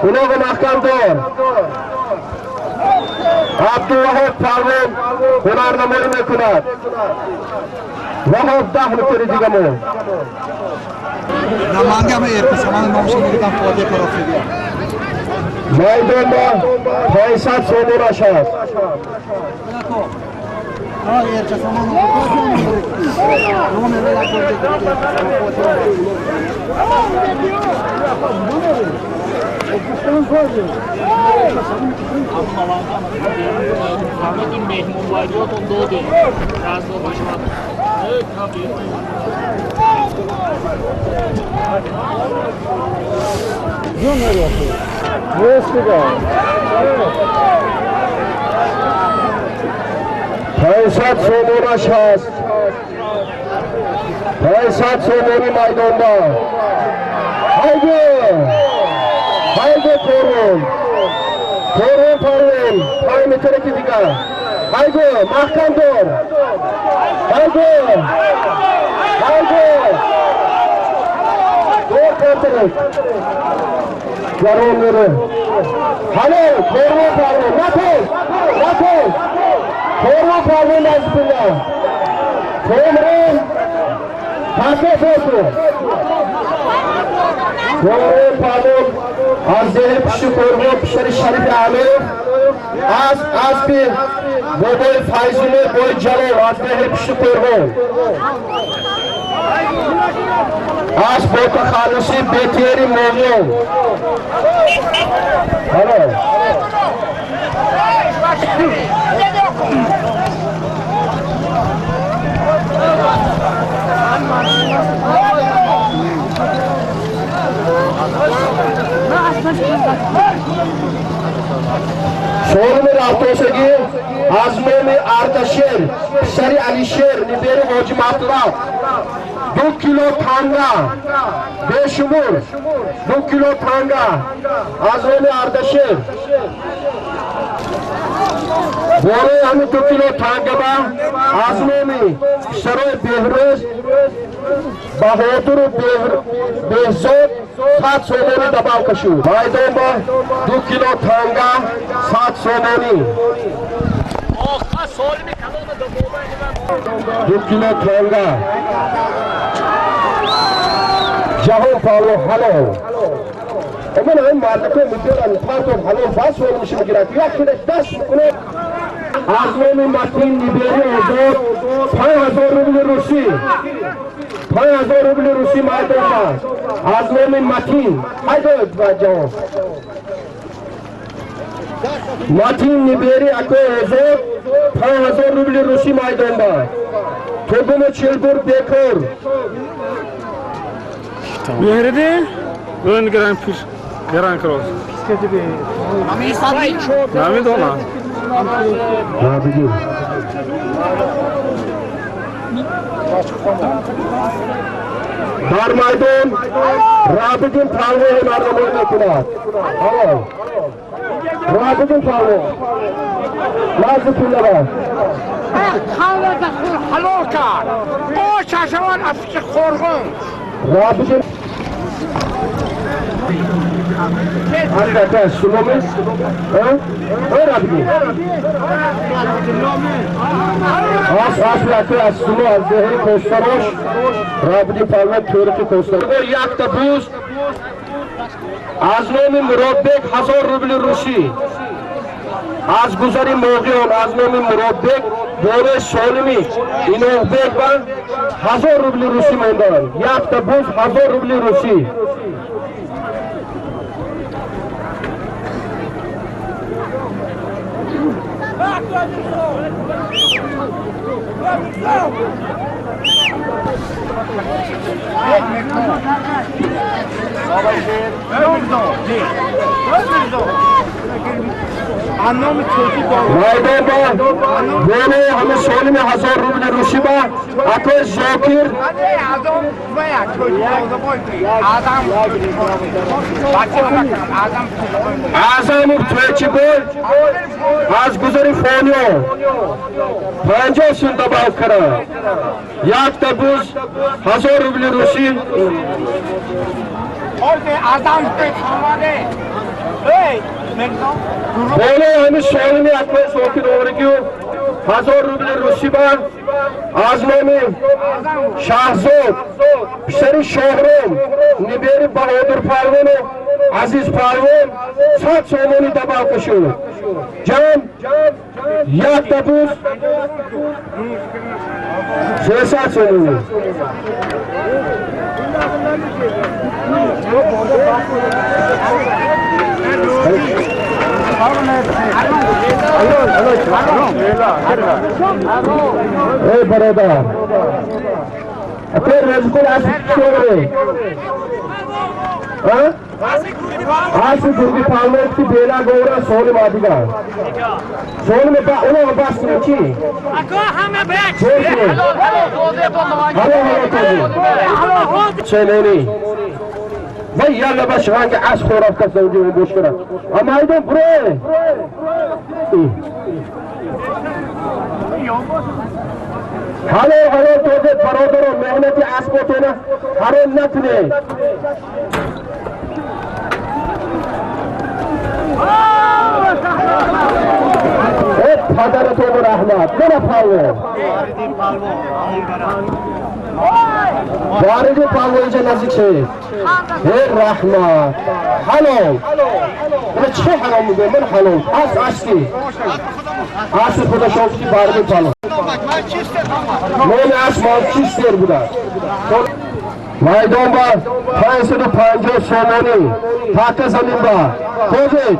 [SPEAKER 2] Ulogu Mahkamdor Abdurrahman Parvon Hunarnamoyi mekunad Vahab Dahn Kerizigamo
[SPEAKER 8] نماینده همه ارتسامان نامشون میگم فاده کارافی بیا
[SPEAKER 2] Maydonba Faysat Somoni Aşas
[SPEAKER 8] ها ارتسامان
[SPEAKER 2] Faysat Somoni Aşas Faysat Somoni maydonda Haydi Korun Parvon Pay metreki diga Haydi Mahkamdor Haydi Doğru kontrol Yaronları Halil Korun Parvon Napol Korun Parvon Nazipullah Korun Takip olsun Korun Parvon Azzehe Pişi Korun Pişari Şarif Ahmet Az bir Boy Fayzuli Boy Jalal Azzehe Pişi Korun Az Bota Khalusi Betiyeri Moğyon Hello शोर में रातों से از نام اردشیر پسر علیشیر نبیر حاجی مطلب 2 کیلو تانگا بشمور 2 کیلو تانگا از نام اردشیر بوره همین 2 کیلو تانگا با از نام سرای بهروز بهادر و بهزاد 7 سومانی دباو کشو مایدان با 2 کیلو تانگا 7 سومانی 2 کیلو تانگا جهان پالو حلو من این مالکو میدونم پارتو حلو باز رو میشه میگیرن یا خودش دست میکنه از نام متین نیبری آزاد 5000 روبل روسی 5000 روبل روسی مایدان با از نام متین حیداد و جواب متین نیبری اکو آزاد 5000 روبل روسی مایدان با توبون چلبور بکر
[SPEAKER 5] Nerede? Ön Grand Prix, Grand Cross. Nami dola.
[SPEAKER 2] Rabidin. Dar maydon, Rabidin Palvo narnamoy mekunat. Alo. Rabidin Palvo. Lazım pullava.
[SPEAKER 4] Xalada haloka. O şaşavan afişi korgun.
[SPEAKER 2] Rabidin. Arkadaşlar sunomis. Rabidin. Az bırakı az sunu az zehri kostaroş. Rabidin Palvo Türk'ü kostaroş. Yakta buz. از نام مرادبک 1000 روبل روسی از گذاری موقعان از نام مرادبک دوره سالمی اینوبک با 1000 روبل روسی موندن یک تا بوز 1000 روبل روسی مایدان با بونه همه سالم 1000 روبل روسی با اکو زاکر اعظم تویچی بود از گذاری فانیو 50 سون دباو کرد یک تا بوز 1000 روبل روسی بونه همه سالمی اکو زاکر اورگیو 1000 روبل روسی با از نام شهزاد پسر شاهرام نبیر بهادر پروان و عزیز پروان 100 سومانی دباو کشید جان یک دبوز 300 سومانی ای برادر اپر رزقل اصل شوره اصل گرگی پالوک تی بیلا گورا سول مادیگا سول میں اونو باس میں چی اکو ہمیں بیک ہلو چلینی وای یالا باش رنگ از خوراب کس زوجی رو گوش کنم اما ایدون بره هلو توزه برادر و مهنتی اسباتونه هرون نکنه پدر تو و رحمت برا پاوه واردی پاوه اینجا نزدیک شه ای رحمت حلال من چه حلال میگه من حلال از عشقی عشق خدا شافتی واردی پاوه من عشق مالکیستر بودن مایدان با 550 سومانی تحت زمین با توزید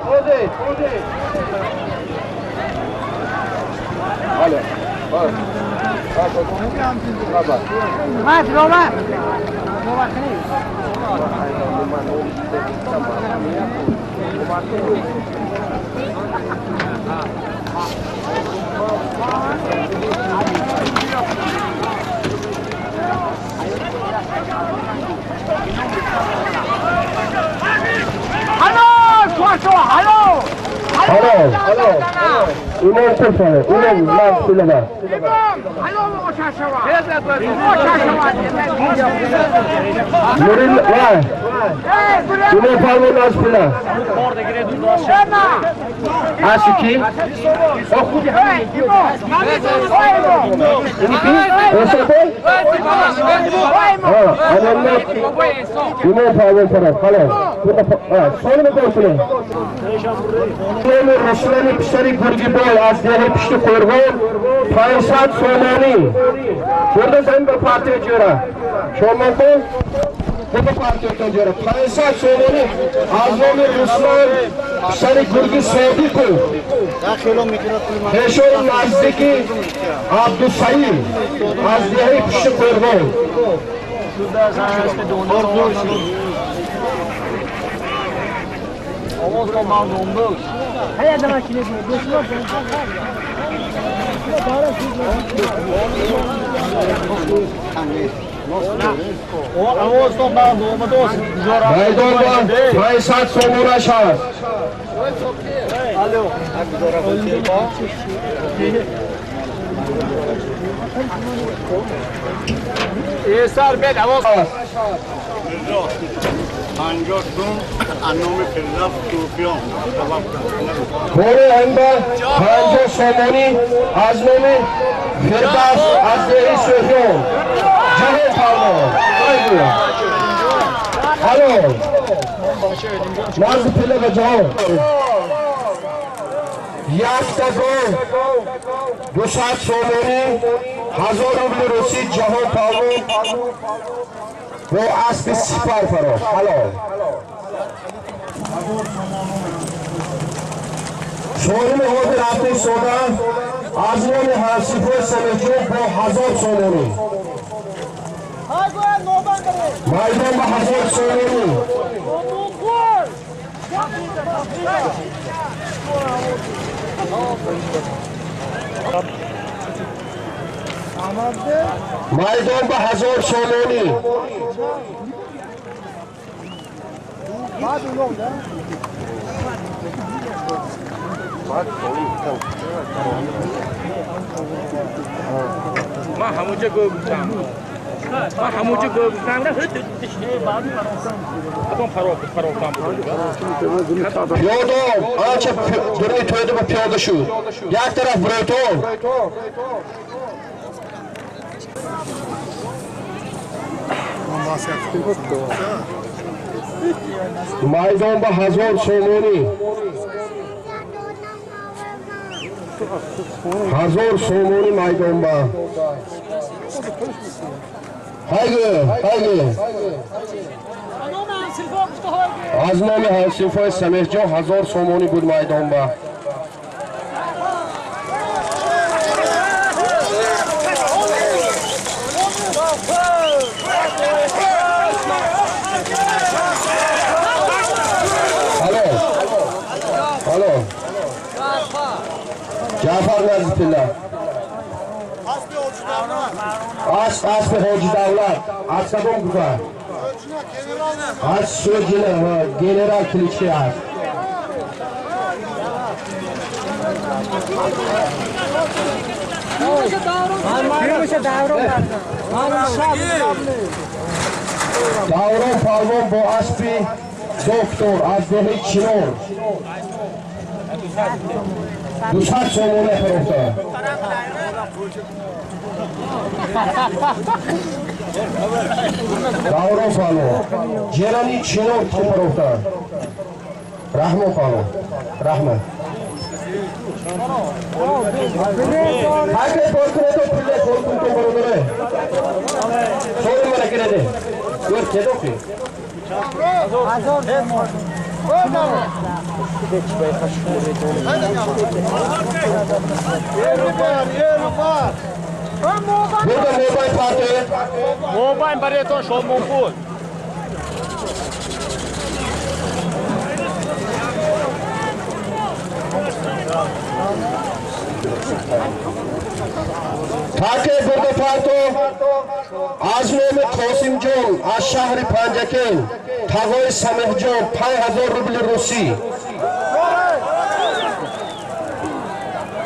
[SPEAKER 2] ایمان سلطانه ایمان من سلطانه مرین وای ایمان فرمان از پلا هستی کی؟ خوبی همین اینی کی؟ ایسا کوئی؟ ایمان فرمان فرمان خلا سوال میکنم کنه رسولانی پشتری گرگی بای از دیگه پشت قرغون 500 سومانی برده زمین به پارتی جورا شما کن به پارتی جورا 500 سومانی از نام رسولان پشتری گرگی سعودی کن هشون نزدیکی عبدالسعید از دیگه پشت قرغون
[SPEAKER 7] Oğuz komandonumuz.
[SPEAKER 3] Hayır zaman kilit mi?
[SPEAKER 7] Oğuz komandonumuz.
[SPEAKER 2] Maydonda 500 somona şans.
[SPEAKER 7] Alo. Eser ben Oğuz.
[SPEAKER 9] Hangiotun annomi firlaf tufiyon.
[SPEAKER 2] Kore hemba hangi somoni az nomi Firdavs az dehi söhyon. Cahil palmo. Haydi. Alo. Nazı pile ve cahil. Yaktago 200 somoni 1000 rubli Rusi cahil palmo. वो आज पे सिपार करो हेलो सोने में हो फिर आपने सोना आजमों में हाँ सिपार समझो वो 1000 सोने में माइलों में 1000 सोने में माइलों में 1000 सोने में
[SPEAKER 5] ما همونجا گفتم ما همونجا گفتم نه adam parotam
[SPEAKER 2] Piyodo, ağaça durmayı toydu bu piyodo şu. Yak taraf bröton. Maydon ba 1000 somoni. 1000 somoni maydon ba. Haydi. Az nomi Hansifoy Semehjo 1000 somoni bud maydon ba. Alo. Cafer Nazifillah. Aspi Hoca Davlat. Asabon Kufa. As General Klitschko. Davron Palvon bu Aspi Doktor Azdehi Çinor. 200 somone فروخته داورو فالو جرانی چینور کی فروخته رحمو فالو رحمت اگه پورتونه تو پله پورتون تو برو داره سوری مرا کرده ور کدو کی
[SPEAKER 7] موبایل برای تو شما بود
[SPEAKER 2] تاکه برده پارتو از نام قاسم جان از شهر پنجکین تقای سمیح جان 5000 روبل روسی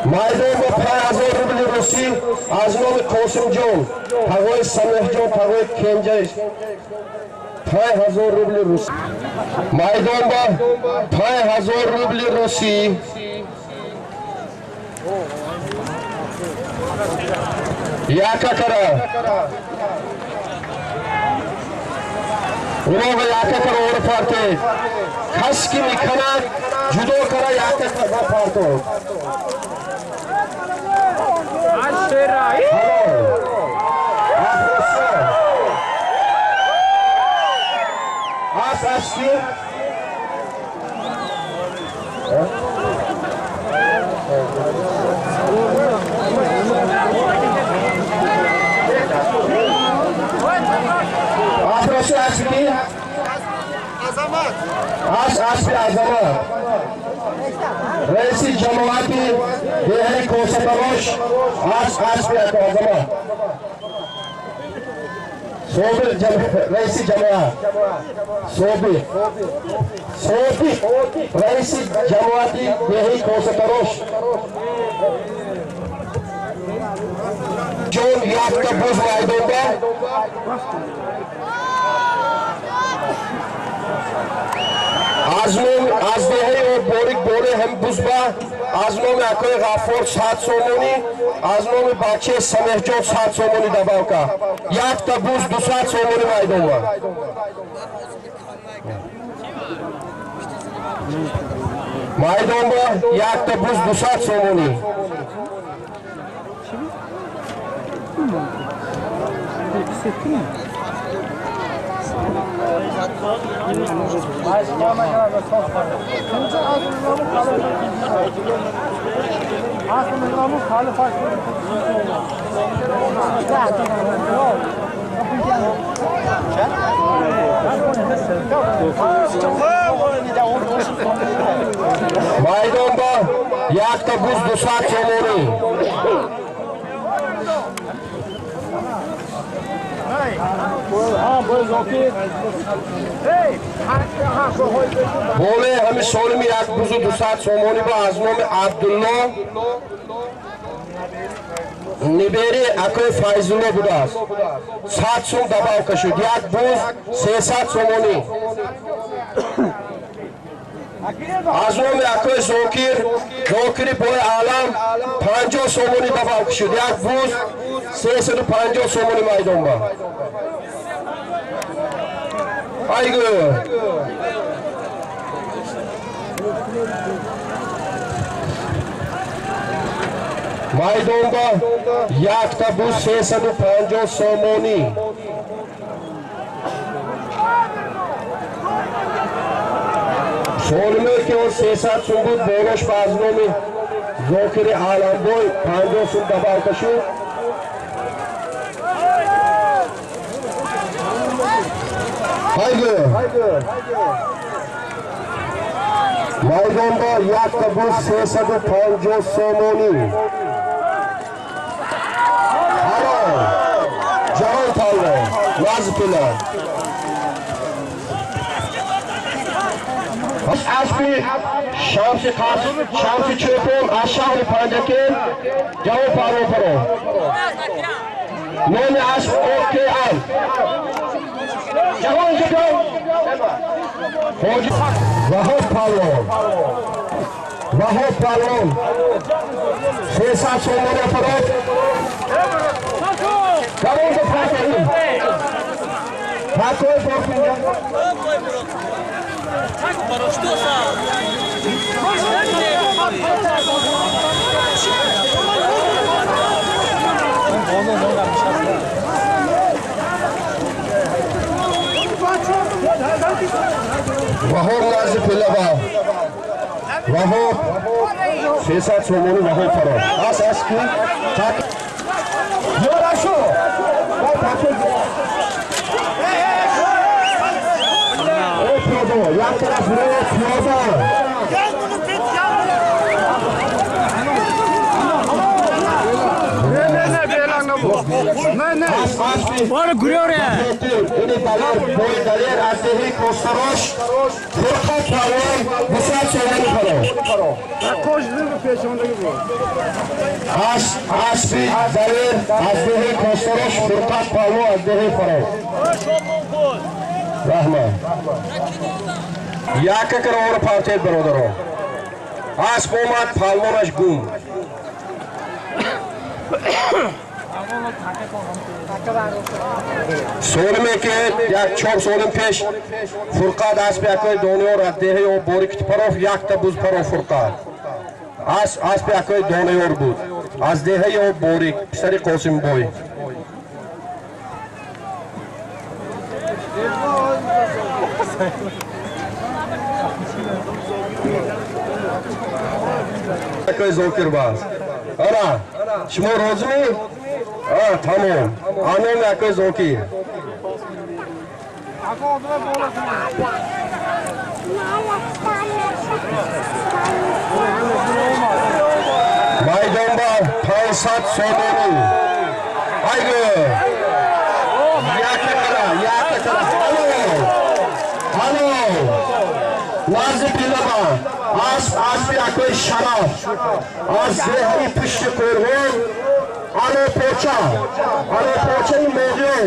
[SPEAKER 2] مایدان با 5000 روبل روسی از نام قاسم جان تقای سمیح جان تقای کنجایش 5000 روبل روسی مایدان با 5000 روبل روسی یاکا کرا اونو یاکا کرا اور پارته خاص کی میکنه جدو کرا یاکا کرا پارتو اشرای اساسی آفراشی اسکی عظمت اسکی عظمت رئیسی جماعتی دیهی کوسطاروش اسکی عظمت صوبی رئیسی جماعت صوبی رئیسی جماعتی دیهی کوسطاروش جون یافته بوز مایدونده از دهه و بوریک بوره هم بوزبا از نام اکوی غفور 100 سومونی از نام بچه سمیح جان 100 سومونی دباوکا یافته بوز 200 سومونی مایدونده مایدونده یافته بوز 200 سومونی مایدونده یافته بوز 200 سومونی بوله همی سالمی یک بوزو 200 سومونی با از نام عبدالله نبیری اکوی فایزالله بوده است 100 سوم دباو کشید یک بوز 300 سومونی از نام اکوی زوکری بوی عالم 50 سومونی دباو کشید یک بوز 350 سومونی مایدون با ایگو مایدون با یک تا بوز 350 سومونی سولمه که اون 300 سوم بود بونش باز نومی زوکری عالم بوی 50 سوم دباو کشید haydi maydonda yakta bu 350 somoni halo Cavan Tallo Vazifeler Aspi Şamsi Çöpüm Aşağılı Pandakin Cavan Tallo Paro Noni Asp Okke Al Cavan Çöpüm Vahap Pallon 300 somoni Paro Cavan da Pandakin Pakoy Porfinca Vahor Nazif Pilava Vahor 300 somoni Vahor Paro As ki tak Yorasho Yan taraf buraya Piyada Gel bunu bit yanına Ne belanı
[SPEAKER 3] بارو گریاره
[SPEAKER 2] اینی دلیر بوی دلیر از دهی کستراش فرقت پروان بسیار سوانی کرو اسبی دلیر از دهی کستراش فرقت پروان از دهی فرو رحمه یک کرور پارتید برادرو اسب اومد پالمانش گوم سولمه که یک 4 سولم پیش فرقاد اسب یکای دونه را دهه و بوریکت پروف یک تا بوز پروف فرقاد اسب یکای دونه بود از دهه و بوریک پسری قاسم بوی یکای زوکر باز آره شما روزمی؟ تمام آنم یکای زوکی مایدان با 500 سودانی ایگو یک کرا هلو نازی پیلما اسب یکای شرف از ذهنی پشت کرون آنو پوچه این موضوع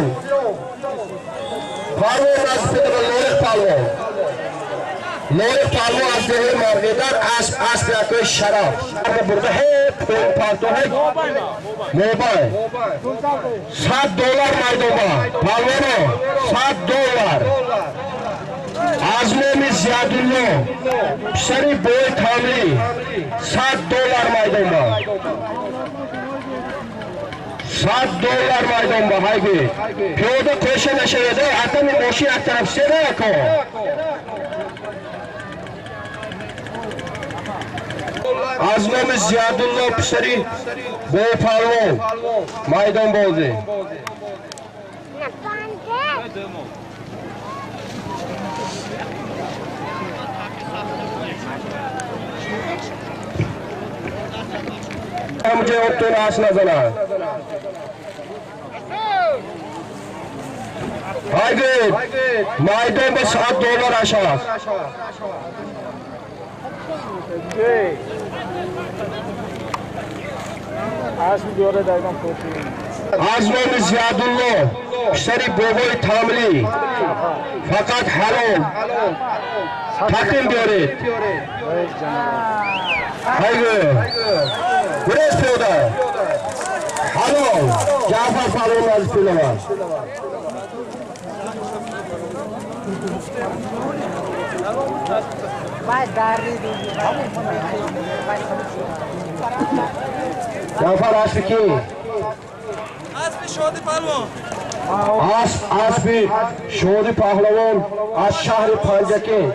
[SPEAKER 2] پالو از پیلما نوری پالو از ذهنی مرگیدر اسب یکای شرف برده هی پالتو هی موبایل $100 مایدوما پالوانو $100 آزمون زیادونو سری بوی تاملی $100 مایدان با $100 مایدان با های بی پیوده کوشه نشده حتی می موشی یک طرف سیده اکو آزمون زیادونو پسری بوی پالو مایدان بوزی मुझे और तो नाश न जना हाय माइदों में $7 आशा आजमों में ज़ियादुल्लो शरीफ बोगोई थामली फकत हलों Takım göre. Hayır. Burası piyada. Halo. Cafer Palonlar piyada. Cafer Aşıki.
[SPEAKER 3] Asbi Şodi Palvan.
[SPEAKER 2] Asbi Şodi Pahlavon az şahri Pancaki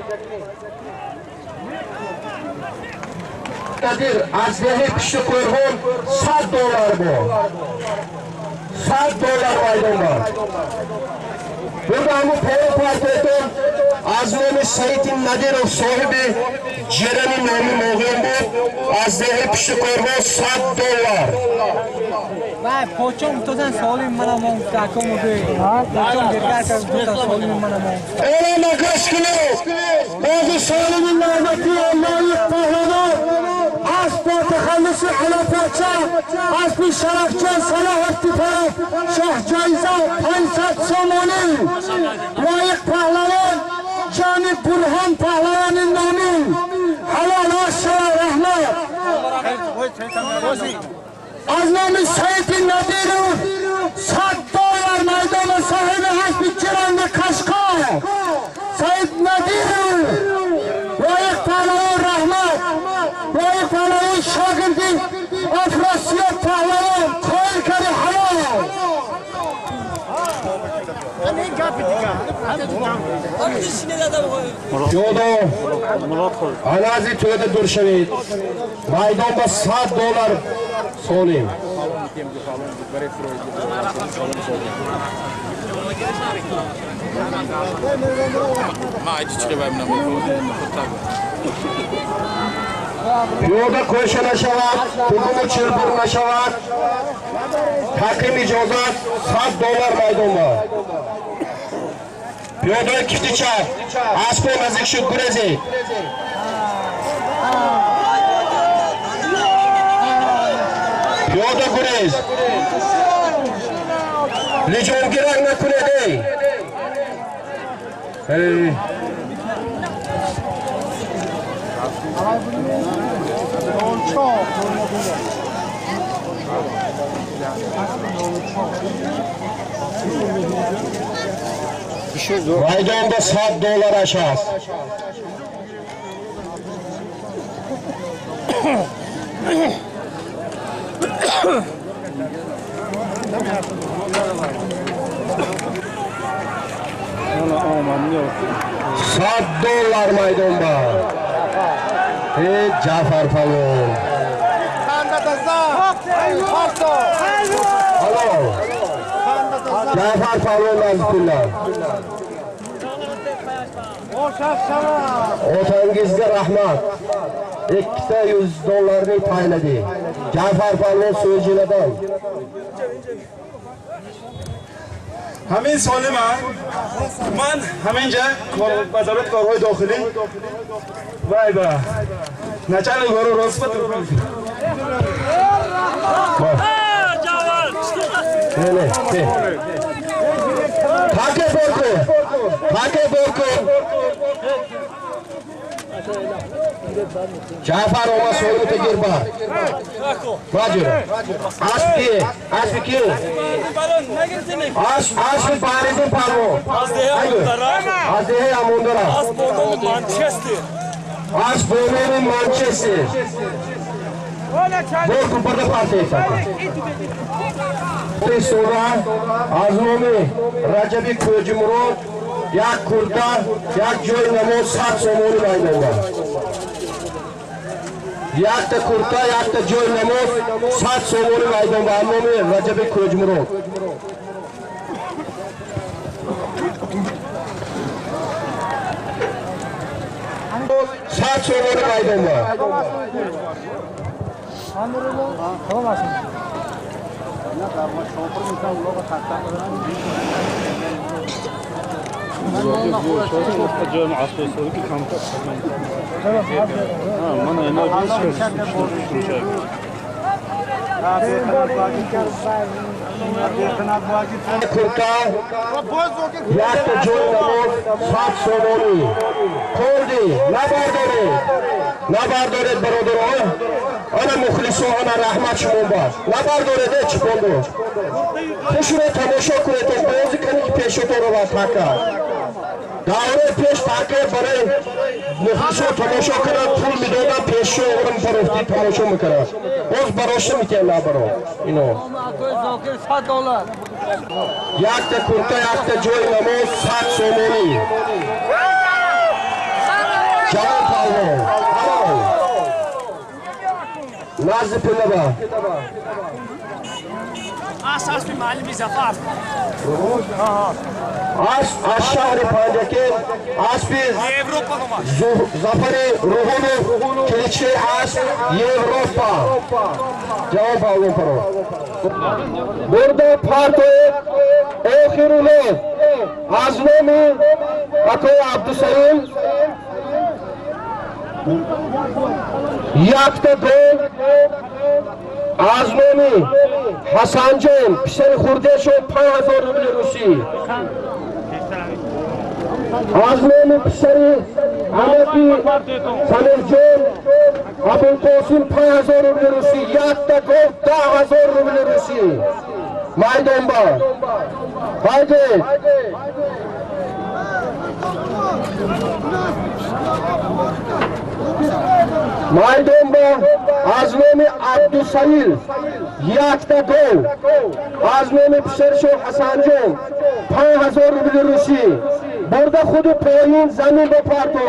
[SPEAKER 2] Kadir az dehi pişti koyun $100 bu $100 aydın var burada ama polo partiyeton azmoni Saidin Nadirov sahibi Cerani nomi moğun bu az dehi pişti koyun $100
[SPEAKER 3] Vai, pochom todan solim mana mong kako moge. Pochom gergar ka todan solim mana mong.
[SPEAKER 2] Ela nakaskilo. Bazı solimin nabati Allah'ı pahlavan. Aspa tekhallusi ala parça. Aspi şarafçı Salahattin Farah. Şah Caiza Paysat Somoni. Layık pahlavan. Cani Burhan pahlavanın nami. Halal aşağı rahmet. Azmami Saidin Nadirov $100 maydana sahibi Hasbi Ciran'da Kaşkar Said Nadirov Layık Pahlavan Rahmet Layık Pahlavan Şagirdi Afrasiyat Pahlavan Koyulkari Halal Yodo Anazi Tüyede Durşenit Maydanda $100 solim
[SPEAKER 7] Ma, aici ce le vai mână,
[SPEAKER 2] پیاده کشته نشود، کدوم چربور نشود. تقیم اجازت $100 میدان با. پیاده کفتی چپ اسب نزدیک شد گریزید. پیاده گریز. لجام گرنگ نکنید. Maydonda $100 aşağı. $100 maydonda. Hey Cafer Palon. Alo. Cafer Palon Nazitullah. Otangizga rahmat. Ikkita $100 payladik. Cafer Palon So'jinadan.
[SPEAKER 5] همین سالمه من همینجا وزارت کارهای داخلی وای با نچال گروه راست بتونم
[SPEAKER 2] نه تاکه برکو Cafer olma sorunu te gir ba. Bacır. Asp ki. Asp barizin parvo. Azdehe amondara. Asp boğulu Manchester. Bol kupada partiye sakın. Te sonra azmomi Racebi Kocumurod yak kurda yak joy namo sat somoni maydonda. Yak da kurta yak da joy namo sat somoni maydonda azmomi Racebi Kocumurod. Sat somoni maydonda.
[SPEAKER 5] جای معصوم سوری که کم کرد. من اینا بیشتر
[SPEAKER 2] kurta yak da joy namo sat somoni. Kordi nabardore barodoro. Ana mukhliso ana rahmat shumon bas. Nabardore de chikondo. Khushro tamosha kure to bozi kani ki pesho to ro va thaka. Davre pesh thake bare mukhliso tamosha kara pul midoda pesho oram farofti tamosha mikara. Oz barosh mikhe na baro. Ino. $100. Yak da kurta yak da joy namo sat somoni. Cavan Palon. Nazlı Pınaba.
[SPEAKER 7] Asas bir malimi zafar.
[SPEAKER 2] Şahri Pancaki. Bir zafari ruhunu kilitçi Avrupa. Cavan Palon Paro. Burada partoyu Okhirulu Aznomi Akoy Abdüsalim Yakta gol Azmomi Hasanjon Pişeri Khurdesho 5000 ruble Rusi Azmomi Pişeri Ahmeti Sanevjon Abul Qasim 5000 ruble Rusi Yakta gol 10000 ruble Rusi Maydonba Haydi Maydonba Azmomi Abdusayil Yakta gol Azmomi Pishersho Hasanjon 5000 ruble Rusi Burada khudu poyin zamin ba parto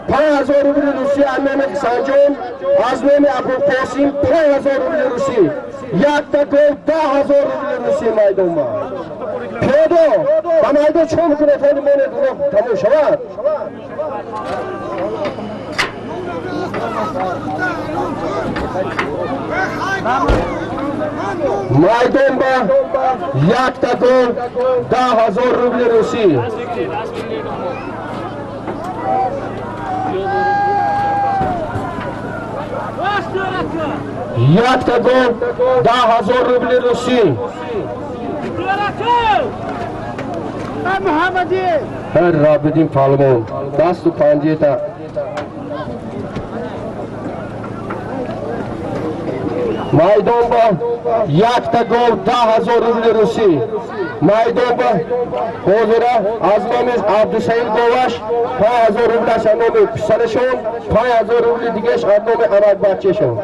[SPEAKER 2] 5000 ruble Rusi Azmomi Hasanjon Azmomi Abul Qasim 5000 ruble Rusi Yakta gol 10000 ruble Rusi Maydonba Pedo Bamaydo chom kune efendim mene tamam şavat مایدون با یک تا گل 10,000 روبل روسی. یک تا گل 10,000 روبل روسی. هر را بدیم پالمون دست و پنجه تا مایدون با یک تا گل 10,000 روبل روسی. مایدون با حضوره از نام عبدالسعید گوش 5,000 روبل از نام پسرشون 5,000 روبل دیگهش از نام امد بچه شون.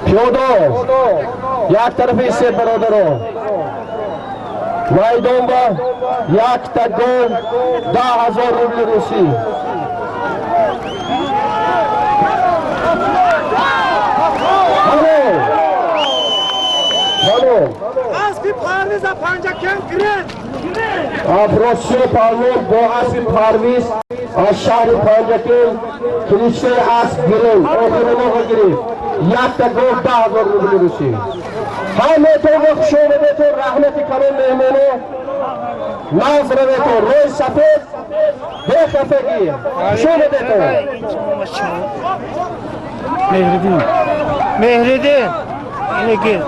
[SPEAKER 2] پیاده یک طرف سه برادران مایدون با یک تا گل 10,000 روبل روسی.
[SPEAKER 5] اسبی پرویز پنجا کم گرد
[SPEAKER 2] افراسیون پالمون با اسب پرویز از شهر پنجکل کلیشه اسب گرفت آخرانه گرفت یک تا گل 10,000 روبل روسی. همه تو و خوشومده تو رحمت کنم مهمانو نظره تو روی سفید به خفگی خوشومده تو
[SPEAKER 3] مهردین اینه گیر